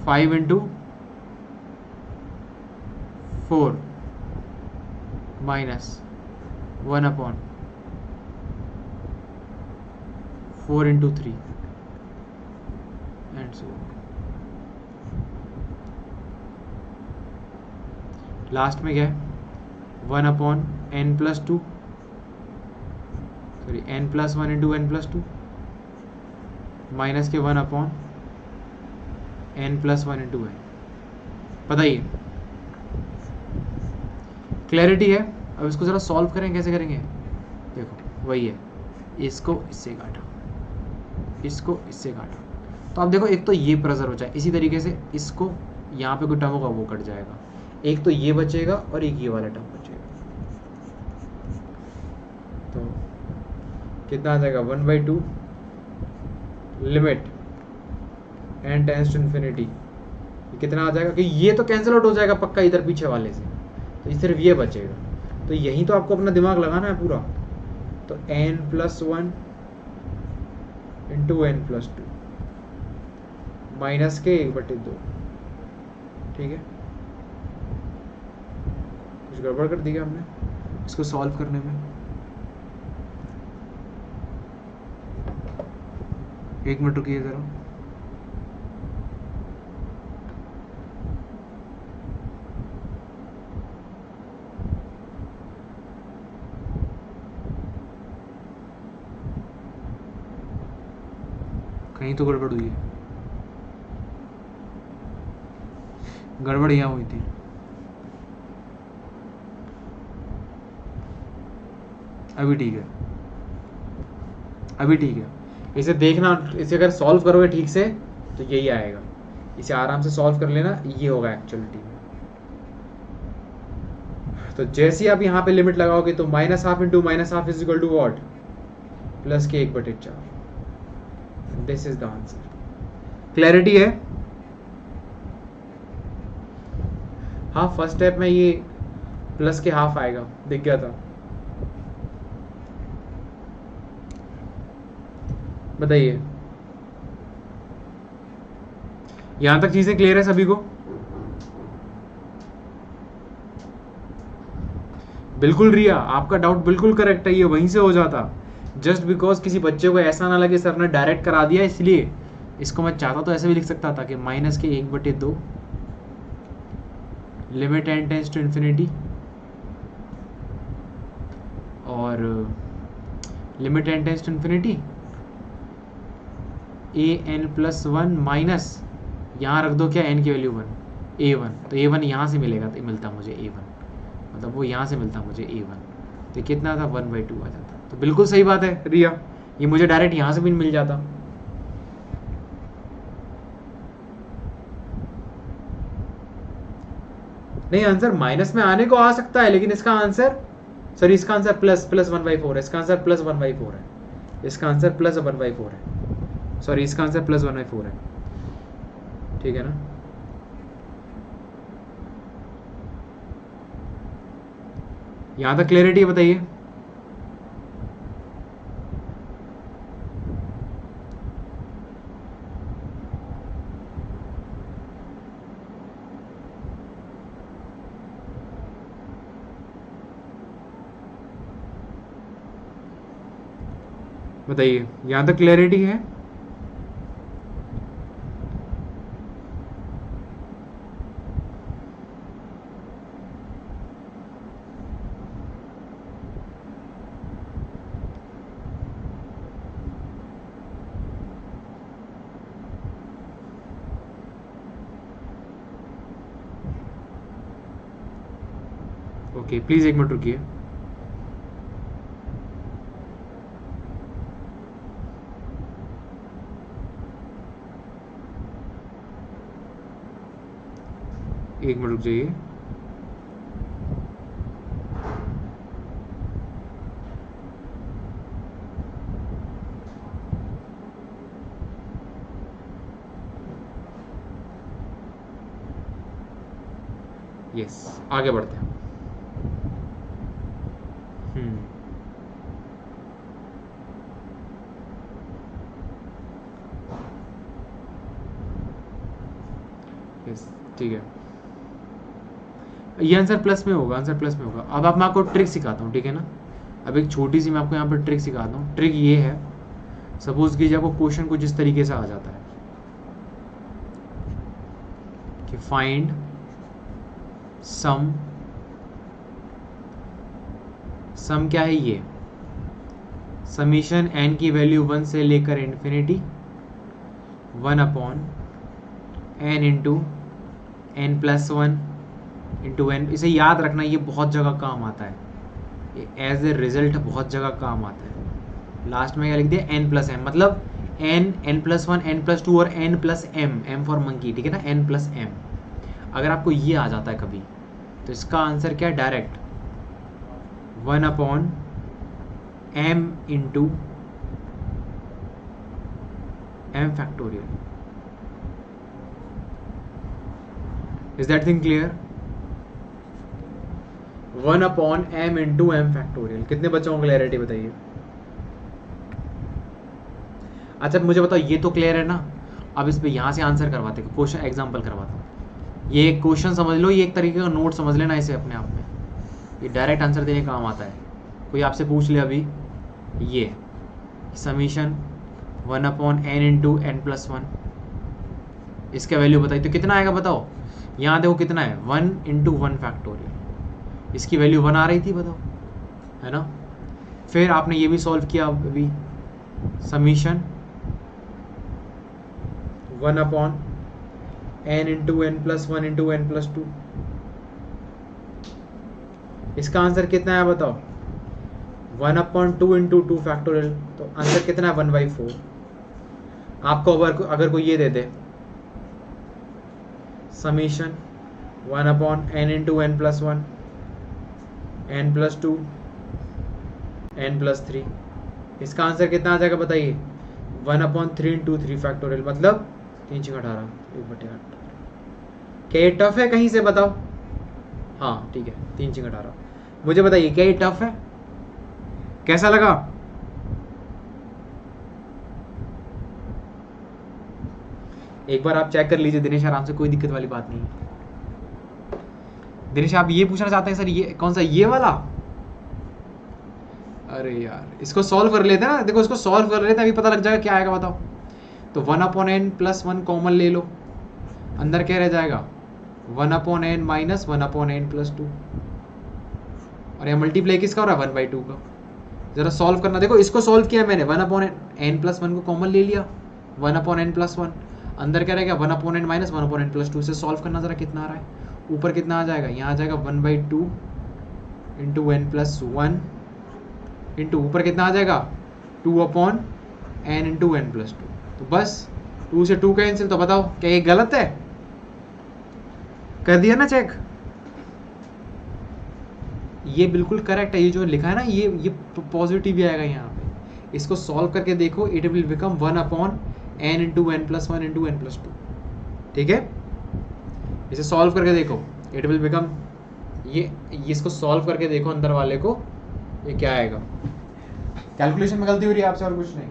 5 into 4 minus 1 upon 4 into 3 and so last में क्या है 1 upon n plus 2, sorry n plus 1 into n plus 2 minus के 1 upon n plus 1 into n. बताइए क्लैरिटी है? अब इसको जरा सॉल्व करें, कैसे करेंगे? देखो वही है, इसको इससे काटा, इसको इससे काटा, तो अब देखो एक तो ये प्रेजर हो जाए, इसी तरीके से इसको यहाँ पे कोई टर्म होगा वो कट जाएगा, एक तो ये बचेगा और एक ये वाला टर्म बचेगा। तो कितना आ जाएगा 1/2 limit n tends to infinity, कितना आ जाएगा कि ये तो कैंसिल आउट हो जाएगा पक्का इधर पीछे वाले से, तो सिर्फ ये बचेगा। तो यही तो आपको अपना दिमाग लगाना है पूरा। तो n plus 1 into n plus 2 minus के 1/2, ठीक है। कुछ गड़बड़ कर दी क्या हमने इसको सॉल्व करने में? एक मिनट रुकिए जरा, कहीं तो गड़बड़ हुई है, गड़बड़ यहाँ हुई थी। अभी ठीक है, अभी ठीक है। इसे देखना, इसे अगर सॉल्व करोगे ठीक से तो यही आएगा। इसे आराम से सॉल्व कर लेना, ये होगा एक्चुअलिटी में। तो जैसे ही आप यहाँ पे लिमिट लगाओगे तो -12 into -12 is equal to what, plus के 1/4। This is the answer. Clarity है? हाँ, फर्स्ट स्टेप में ये प्लस के हाफ आएगा, दिख गया था। बताइए, यहां तक चीजें क्लियर है सभी को? बिल्कुल रिया, आपका डाउट बिल्कुल करेक्ट है, ये वहीं से हो जाता। जस्ट बिकॉज किसी बच्चे को ऐसा ना लगे सर ने डायरेक्ट करा दिया, इसलिए इसको मैं चाहता तो ऐसे भी लिख सकता था कि माइनस के 1/2 limit n tends to infinity और limit n tends to infinity an+1 minus, यहाँ रख दो क्या, n की वैल्यू 1, a1। तो a1 यहाँ से मिलेगा, तो मिलता मुझे a1, मतलब वो यहाँ से मिलता मुझे a1, तो कितना था 1/2 आ जाता। तो बिल्कुल सही बात है रिया, ये मुझे डायरेक्ट यहाँ से भी मिल जाता। नहीं, आंसर माइनस में आने को आ सकता है, लेकिन इसका आंसर, सॉरी इसका आंसर प्लस 1/4 है, इसका आंसर प्लस 1/4 है, इसका आंसर प्लस 1/4 है, सॉरी इसका आंसर प्लस 1/4 है, ठीक है ना? यहां तक क्लियरिटी बताइए। बताइए, यहां तक क्लियरिटी है? ओके, प्लीज एक मिनट रुकिए। एक मिनट रुक जाइए। यस, आगे बढ़ते हैं। यस, ठीक है, ये आंसर प्लस में होगा, आंसर प्लस में होगा। अब आप, मैं आपको ट्रिक सिखाता हूँ, ठीक है ना? अब एक छोटी सी मैं आपको यहाँ पर ट्रिक सिखाता हूँ। ट्रिक ये है, सपोज कीजिए आपको क्वेश्चन कुछ इस तरीके से आ जाता है कि फाइंड सम क्या है ये, समीशन n की वैल्यू 1 से लेकर infinity 1/n into n+1 into n। इसे याद रखना, ये बहुत जगह काम आता है, ये एज ए रिजल्ट बहुत जगह काम आता है। लास्ट में क्या लिख दिया, n+m, मतलब n+1 n+2 और n+m, m फॉर मंकी, ठीक है ना, n+m। अगर आपको ये आ जाता है कभी, तो इसका आंसर क्या है, direct 1/m into m factorial. Is that thing clear? 1/m into m factorial. कितने बच्चों को क्लियरिटी बताइए? अच्छा मुझे बताओ, ये तो क्लियर है ना? अब इस पे यहाँ से आंसर करवाते हैं, क्वेश्चन एग्जांपल करवाता हूँ। ये एक क्वेश्चन समझ लो, ये एक तरीके का नोट समझ लेना इसे अपने आप में, ये डायरेक्ट आंसर देने काम आता है। कोई आपसे पूछ ले अभी, ये समीशन 1/n इंटू n+1, इसका वैल्यू बताइए, तो कितना आएगा बताओ? यहाँ देखो कितना है, 1 इंटू 1 फैक्टोरियल, इसकी वैल्यू 1 आ रही थी, बताओ, है ना? फिर आपने ये भी सॉल्व किया अभी, summation 1/n into n+1 into n+2, इसका आंसर कितना है बताओ? 1/2 इंटू 2 फैक्टोरियल, तो आंसर कितना है 1/4। आपको अगर कोई ये दे दे summation 1/n into n+1 n+2 n+3, इसका आंसर कितना आ जाएगा बताइए 1/3 इंटू 3 फैक्टोरियल, मतलब 3×18 1/8। क्या ये टफ है कहीं से बताओ? हाँ ठीक है 3×18। मुझे बताइए क्या ये टफ है? कैसा लगा? एक बार आप चेक कर लीजिए दिनेश आराम से, कोई दिक्कत वाली बात नहीं है। दिनेश आप ये पूछना चाहते हैं सर ये कौन सा, ये वाला? अरे यार इसको सॉल्व कर लेते हैं ना, देखो इसको सॉल्व कर लेते हैं, अभी पता लग जाएगा क्या आएगा बताओ। तो 1/n+1 कॉमन ले लो, अंदर क्या रह जाएगा 1/n माइनस 1/n+2, और ये मल्टीप्लाई किसका हो रहा है 1/2 का। जरा सॉल्व करना, देखो इसको सॉल्व किया मैंने 1/n+1 को कॉमन ले लिया 1/n+1, अंदर क्या रहेगा 1/n माइनस 1/n+2 से सॉल्व करना, जरा कितना आ रहा है, ऊपर कितना आ जाएगा, यहाँ आ जाएगा 1/2 इंटू n+1 इंटू ऊपर कितना आ जाएगा 2/n इंटू n+2, तो बस 2 से 2 कैंसिल। तो बताओ क्या ये गलत है? कर दिया ना चेक? ये बिल्कुल करेक्ट है, ये जो लिखा है ना ये पॉजिटिव भी आएगा यहाँ पे। इसको सॉल्व करके देखो, it will become 1/n into n+1 into n+2, ठीक है। इसे सॉल्व करके देखो, इट विल बिकम ये इसको सॉल्व करके देखो अंदर वाले को, ये क्या आएगा। कैलकुलेशन में गलती हो रही है आपसे और कुछ नहीं।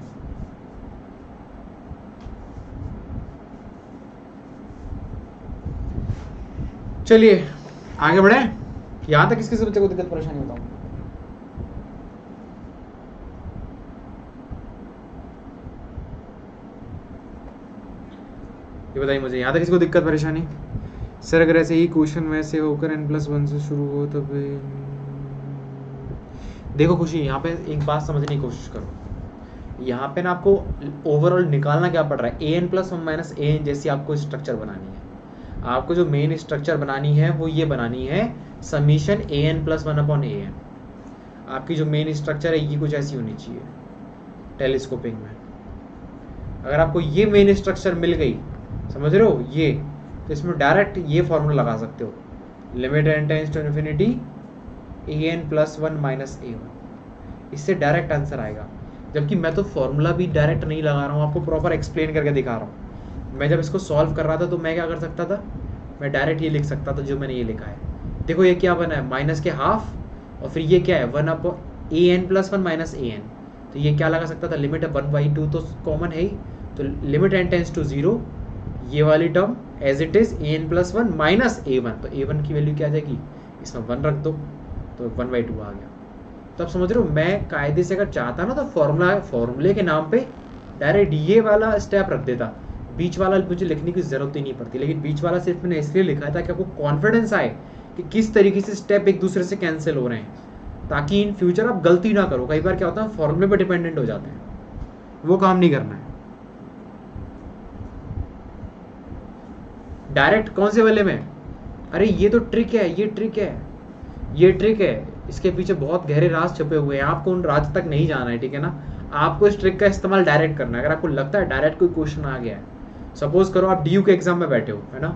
चलिए आगे बढ़े। यहां तक किस बच्चे को दिक्कत परेशानी बताऊं? ये बताइए मुझे, यहां तक किसको दिक्कत परेशानी? सर अगर ऐसे ही क्वेश्चन में से होकर n+1 से शुरू हो तब देखो खुशी, यहाँ पे एक बात समझने की कोशिश करो। यहाँ पे ना आपको ओवरऑल निकालना क्या पड़ रहा है, an+1 माइनस an जैसी आपको स्ट्रक्चर बनानी है। आपको जो मेन स्ट्रक्चर बनानी है वो ये बनानी है समीशन an+1/an। आपकी जो मेन स्ट्रक्चर है ये कुछ ऐसी होनी चाहिए टेलीस्कोपिंग में। अगर आपको ये मेन स्ट्रक्चर मिल गई, समझ रहे हो ये, तो इसमें डायरेक्ट ये फॉर्मूला लगा सकते हो, limit n tends to infinity an+1 minus a1, इससे डायरेक्ट आंसर आएगा। जबकि मैं तो फॉर्मूला भी डायरेक्ट नहीं लगा रहा हूँ, आपको प्रॉपर एक्सप्लेन करके दिखा रहा हूँ। मैं जब इसको सॉल्व कर रहा था तो मैं क्या कर सकता था, मैं डायरेक्ट ये लिख सकता था जो मैंने ये लिखा है। देखो ये क्या बना है, माइनस के हाफ, और फिर ये क्या है 1/an+1 माइनस an, तो ये क्या लगा सकता था, लिमिट है 1/2 तो कॉमन है ही, तो लिमिट n टेंड्स टू 0, ये वाली term as it is an+1 minus a1, तो a1 की वैल्यू क्या आ जाएगी, इसमें 1 रख दो तो 1/2 आ गया। तो आप समझ रहे हो, मैं कायदे से अगर चाहता ना तो फॉर्मूले के नाम पे डायरेक्ट ये वाला स्टेप रख देता, बीच वाला मुझे लिखने की जरूरत ही नहीं पड़ती। लेकिन बीच वाला सिर्फ मैंने इसलिए लिखा है ताकि आपको कॉन्फिडेंस आए कि किस तरीके से स्टेप एक दूसरे से कैंसिल हो रहे हैं, ताकि इन फ्यूचर आप गलती ना करो। कई बार क्या होता है फॉर्मूले पे डिपेंडेंट हो जाते हैं, वो काम नहीं करना है। डायरेक्ट कौन से वाले में, अरे ये तो ट्रिक है, ये ट्रिक है, ये ट्रिक है, इसके पीछे बहुत गहरे राज छुपे हुए हैं, आपको उन राज तक नहीं जाना है, ठीक है ना। आपको इस ट्रिक का इस्तेमाल डायरेक्ट करना है। अगर आपको लगता है डायरेक्ट कोई क्वेश्चन आ गया है, सपोज करो आप DU के एग्जाम में बैठे हो, है ना,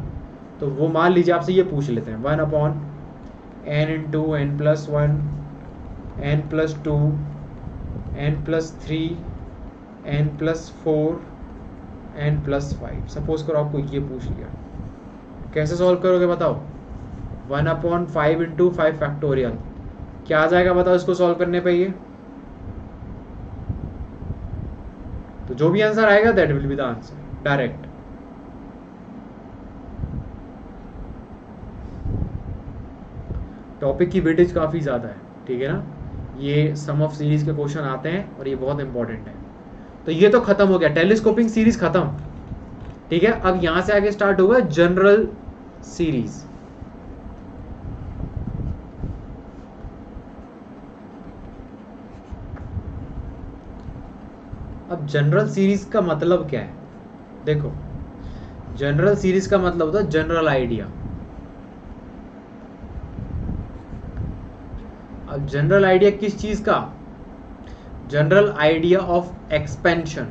तो वो मान लीजिए आपसे ये पूछ लेते हैं 1/n into n+1 n+2 n+3 n+4 n+5, suppose करो आपको ये पूछ लिया, कैसे सॉल्व करोगे बताओ। 1/5 इंटू 5 फैक्टोरियल क्या आ जाएगा बताओ इसको सॉल्व करने पे ये, तो जो भी आंसर आएगा that will be the answer direct. Topic की वेटेज काफी ज्यादा है, ठीक है ना, ये सम ऑफ सीरीज के क्वेश्चन आते हैं और ये बहुत इंपॉर्टेंट है। तो ये तो खत्म हो गया, टेलीस्कोपिंग सीरीज खत्म, ठीक है। अब यहां से आगे स्टार्ट होगा जनरल सीरीज। अब जनरल सीरीज का मतलब क्या है, देखो जनरल सीरीज का मतलब होता है जनरल आइडिया। अब जनरल आइडिया किस चीज का, general idea of expansion.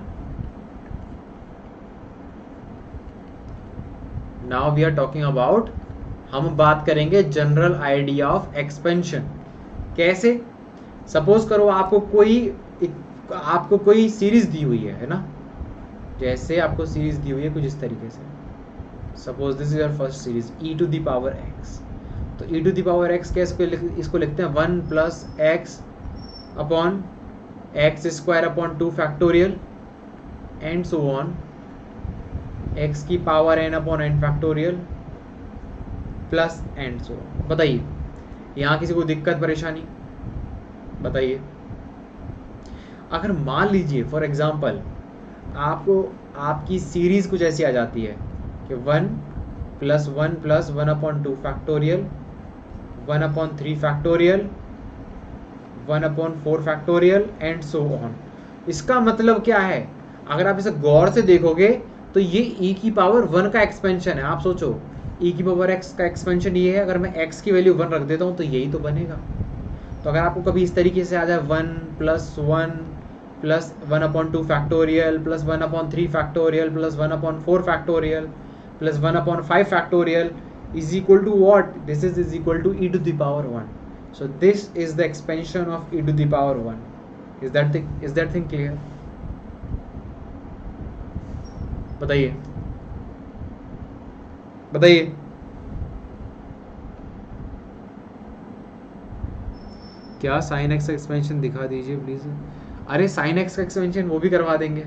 Now we are talking about, हम बात करेंगे जनरल आइडिया ऑफ एक्सपेंशन. कैसे? सपोज करो आपको कोई सीरीज दी हुई है ना, जैसे आपको सीरीज दी हुई है कुछ इस तरीके से. Suppose this is your first series e to the power x. तो e to the power x कैसे इसको लिखते हैं 1 plus x upon x square upon 2 factorial and so on x की power n upon n factorial plus and so on. बताइए यहाँ किसी को दिक्कत परेशानी? बताइए. अगर मान लीजिए फॉर एग्जांपल आपको आपकी सीरीज कुछ ऐसी आ जाती है कि 1 plus 1 upon 2 factorial 1 upon 3 factorial 1 upon 4 factorial and so on. इसका मतलब क्या है? अगर आप इसे गौर से देखोगे तो ये e की पावर 1 का एक्सपेंशन है. आप सोचो e की पावर x का एक्सपेंशन ये है. अगर मैं x की वैल्यू 1 रख देता हूँ तो यही तो बनेगा. तो अगर आपको कभी इस तरीके से आ जाए 1 plus 1 upon 2 factorial plus 1 upon 3 factorial plus 1 upon 4 factorial plus 1 upon 5 factorial is equal to what? This is equal to e to the power 1. So this is the expansion of e to the power 1. Is that thing clear? बताइए बताइए. क्या sin x का expansion दिखा दीजिए please. अरे sin x का expansion वो भी करवा देंगे.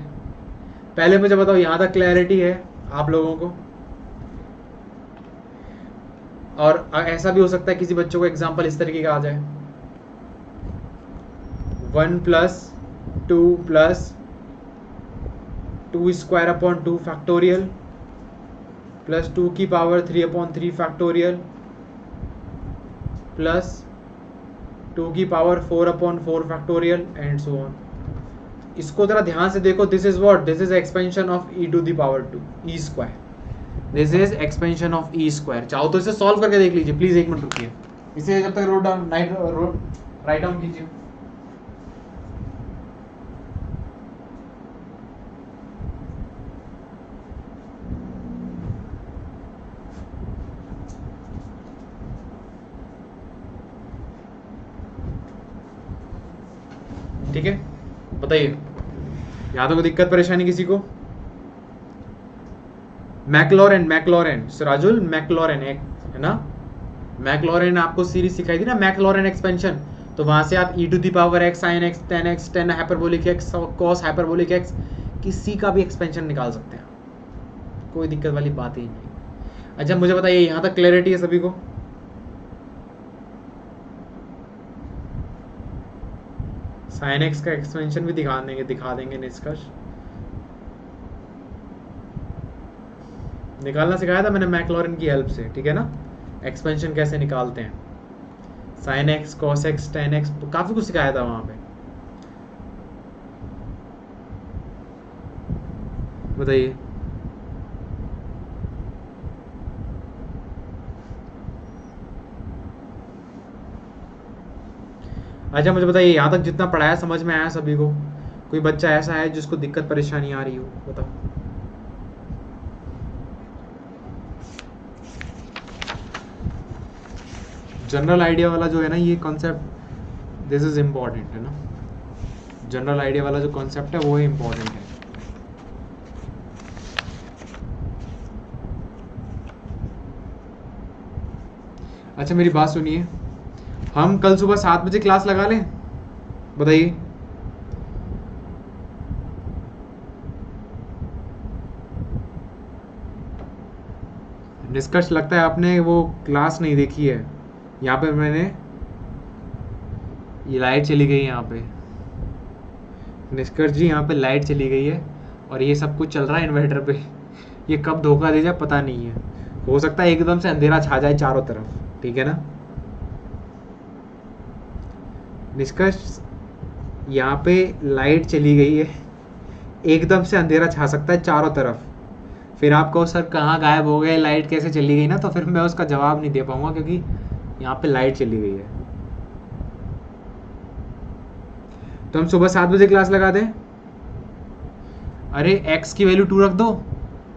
पहले मुझे बताओ यहाँ तक क्लैरिटी है आप लोगों को? और ऐसा भी हो सकता है किसी बच्चों को एग्जांपल इस तरीके का आ जाए 1 plus 2 square upon 2 factorial plus 2 की पावर 3 अपॉन 3 फैक्टोरियल प्लस 2 की power 4 upon 4 factorial and so on. इसको जरा ध्यान से देखो. This is what? This is expansion of e to the power 2 e square. This is expansion of e square. चाहो तो इसे सॉल्व करके देख लीजिए प्लीज. 1 मिनट रुकिए. इसे जब तक राइट डाउन कीजिए. ठीक है बताइए. यहाँ तो कोई दिक्कत परेशानी किसी को? मैक्लॉरेन सिराजुल मैक्लॉरेन है ना. मैक्लॉरेन आपको सीरीज सिखाई थी ना, मैक्लॉरेन एक्सपेंशन. तो वहां से आप e to the power x sin x tan x tan hyperbolic x cos hyperbolic x किसी का भी एक्सपेंशन निकाल सकते हैं. कोई दिक्कत वाली बात ही नहीं. अच्छा मुझे बताइए यहाँ तक क्लैरिटी है सभी को? sin x का एक्सपेंशन भी दिखा देंगे निष्कर्ष. निकालना सिखाया था मैंने मैक्लॉरेन की हेल्प से. ठीक है ना. एक्सपेंशन कैसे निकालते हैं, sin x cos x tan x, तो काफी कुछ सिखाया था वहां पे. बताइए. अच्छा मुझे बताइए यहाँ तक जितना पढ़ाया समझ में आया सभी को? कोई बच्चा ऐसा है जिसको दिक्कत परेशानी आ रही हो? बताओ. जनरल आइडिया वाला जो है ना ये कॉन्सेप्ट, दिस इज इम्पॉर्टेंट है ना. जनरल आइडिया वाला जो कॉन्सेप्ट है वो ही इम्पॉर्टेंट है. अच्छा मेरी बात सुनिए. हम कल सुबह 7 बजे क्लास लगा लें? बताइए. निष्कर्ष लगता है आपने वो क्लास नहीं देखी है. यहाँ पे मैंने ये लाइट चली गई यहाँ पे. निष्कर्ष जी यहाँ पे लाइट चली गई है और ये सब कुछ चल रहा है इन्वर्टर पे. ये कब धोखा दे जाए पता नहीं है. हो सकता है एकदम से अंधेरा छा जाए चारों तरफ. ठीक है ना. निष्कर्ष यहाँ पे लाइट चली गई है, एकदम से अंधेरा छा सकता है चारों तरफ. फिर आप कहो सर कहाँ गायब हो गए, लाइट कैसे चली गई ना, तो फिर मैं उसका जवाब नहीं दे पाऊंगा क्योंकि यहाँ पे लाइट चली गई है. तो हम सुबह 7 बजे क्लास लगा दें। अरे x की वैल्यू 2 रख दो।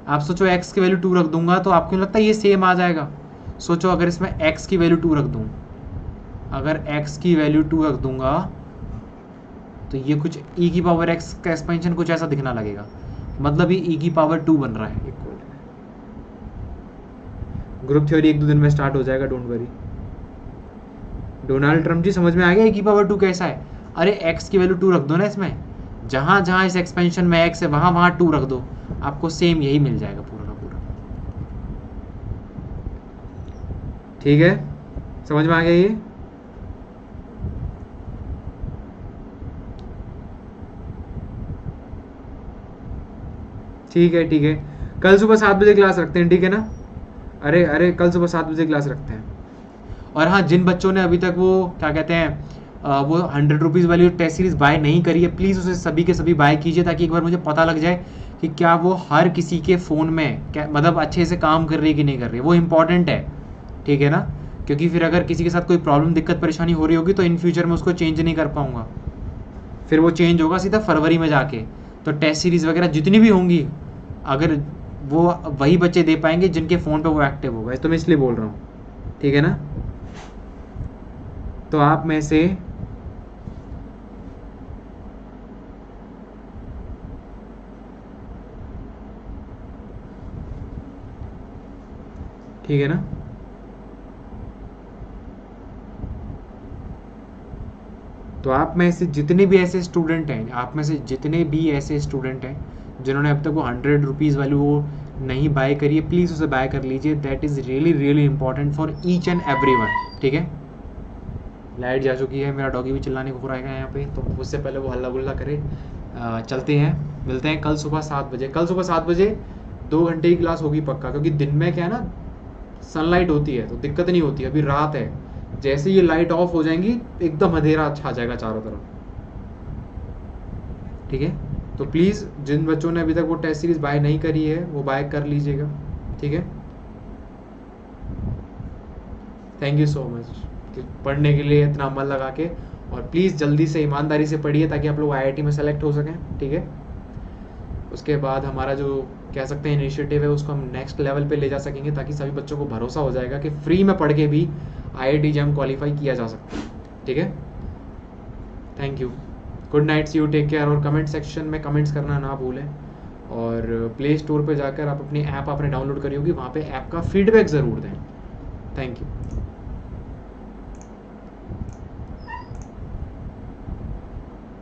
आप सोचो x की वैल्यू 2 रख दूंगा तो आपको लगता है ये सेम आ जाएगा। सोचो अगर इसमें x की वैल्यू 2 रख दूं, अगर x की वैल्यू 2 रख दूंगा तो ये कुछ e की पावर x का एक्सपेंशन कुछ ऐसा दिखना लगेगा, मतलब ये e की पावर 2 बन रहा है इक्वल। ग्रुप थ्योरी 1-2 दिन में स्टार्ट हो जाएगा, डोंट वरी। डोनाल्ड ट्रम्प जी समझ में आ गया e की पावर 2 कैसा है। अरे x की वैल्यू 2 रख दो ना, इसमें जहां जहां इस एक्सपेंशन में x है वहां वहां 2 रख दो, आपको सेम यही मिल जाएगा पूरा का पूरा। ठीक है, समझ में आ गया ये। ठीक है ठीक है, कल सुबह 7 बजे क्लास रखते हैं, ठीक है ना। अरे कल सुबह 7 बजे क्लास रखते हैं। और हाँ, जिन बच्चों ने अभी तक वो क्या कहते हैं वो 100 रुपीज़ वाली टेस्ट सीरीज बाय नहीं करी है, प्लीज़ उसे सभी के सभी बाय कीजिए, ताकि एक बार मुझे पता लग जाए कि क्या वो हर किसी के फ़ोन में क्या मतलब अच्छे से काम कर रही है कि नहीं कर रही है। वो इम्पॉर्टेंट है, ठीक है ना, क्योंकि फिर अगर किसी के साथ कोई प्रॉब्लम दिक्कत परेशानी हो रही होगी तो इन फ्यूचर में उसको चेंज नहीं कर पाऊंगा, फिर वो चेंज होगा सीधा फरवरी में जाके। तो टेस्ट सीरीज़ वगैरह जितनी भी होंगी अगर वो वही बच्चे दे पाएंगे जिनके फ़ोन पे वो एक्टिव होगा, तो मैं इसलिए बोल रहा हूँ, ठीक है ना। तो आप में से ठीक है ना, तो आप में से जितने भी ऐसे स्टूडेंट हैं, आप में से जितने भी ऐसे स्टूडेंट हैं जिन्होंने अब तक वो 100 रुपीज़ वाली वो नहीं बाय करी है, प्लीज़ उसे बाय कर लीजिए। That is really really important for each and every one, ठीक है। लाइट जा चुकी है, मेरा डॉगी भी चिल्लाने को रहेगा यहाँ पे, तो उससे पहले वो हल्ला गुल्ला करे। चलते हैं, मिलते हैं कल सुबह 7 बजे। कल सुबह 7 बजे 2 घंटे की क्लास होगी पक्का, क्योंकि दिन में क्या है ना सनलाइट होती है तो दिक्कत नहीं होती। अभी रात है, जैसे ये लाइट ऑफ हो जाएंगी एकदम अंधेरा छा जाएगा चारों तरफ, ठीक है। तो प्लीज़ जिन बच्चों ने अभी तक वो टेस्ट सीरीज बाय नहीं करी है वो बाय कर लीजिएगा, ठीक है। थैंक यू सो मच पढ़ने के लिए इतना मन लगा के, और प्लीज़ जल्दी से ईमानदारी से पढ़िए ताकि आप लोग IIT में सेलेक्ट हो सकें, ठीक है। उसके बाद हमारा जो कह सकते हैं इनिशिएटिव है उसको हम नेक्स्ट लेवल पे ले जा सकेंगे, ताकि सभी बच्चों को भरोसा हो जाएगा कि फ्री में पढ़ के भी IIT JAM क्वालिफाई किया जा सकता है, ठीक है। Thank you, good night, see you, take care. और कमेंट सेक्शन में कमेंट्स करना ना भूलें, और प्ले स्टोर पे जाकर आप अपनी ऐप आपने डाउनलोड करी होगी, वहाँ पे ऐप का फीडबैक ज़रूर दें। Thank you.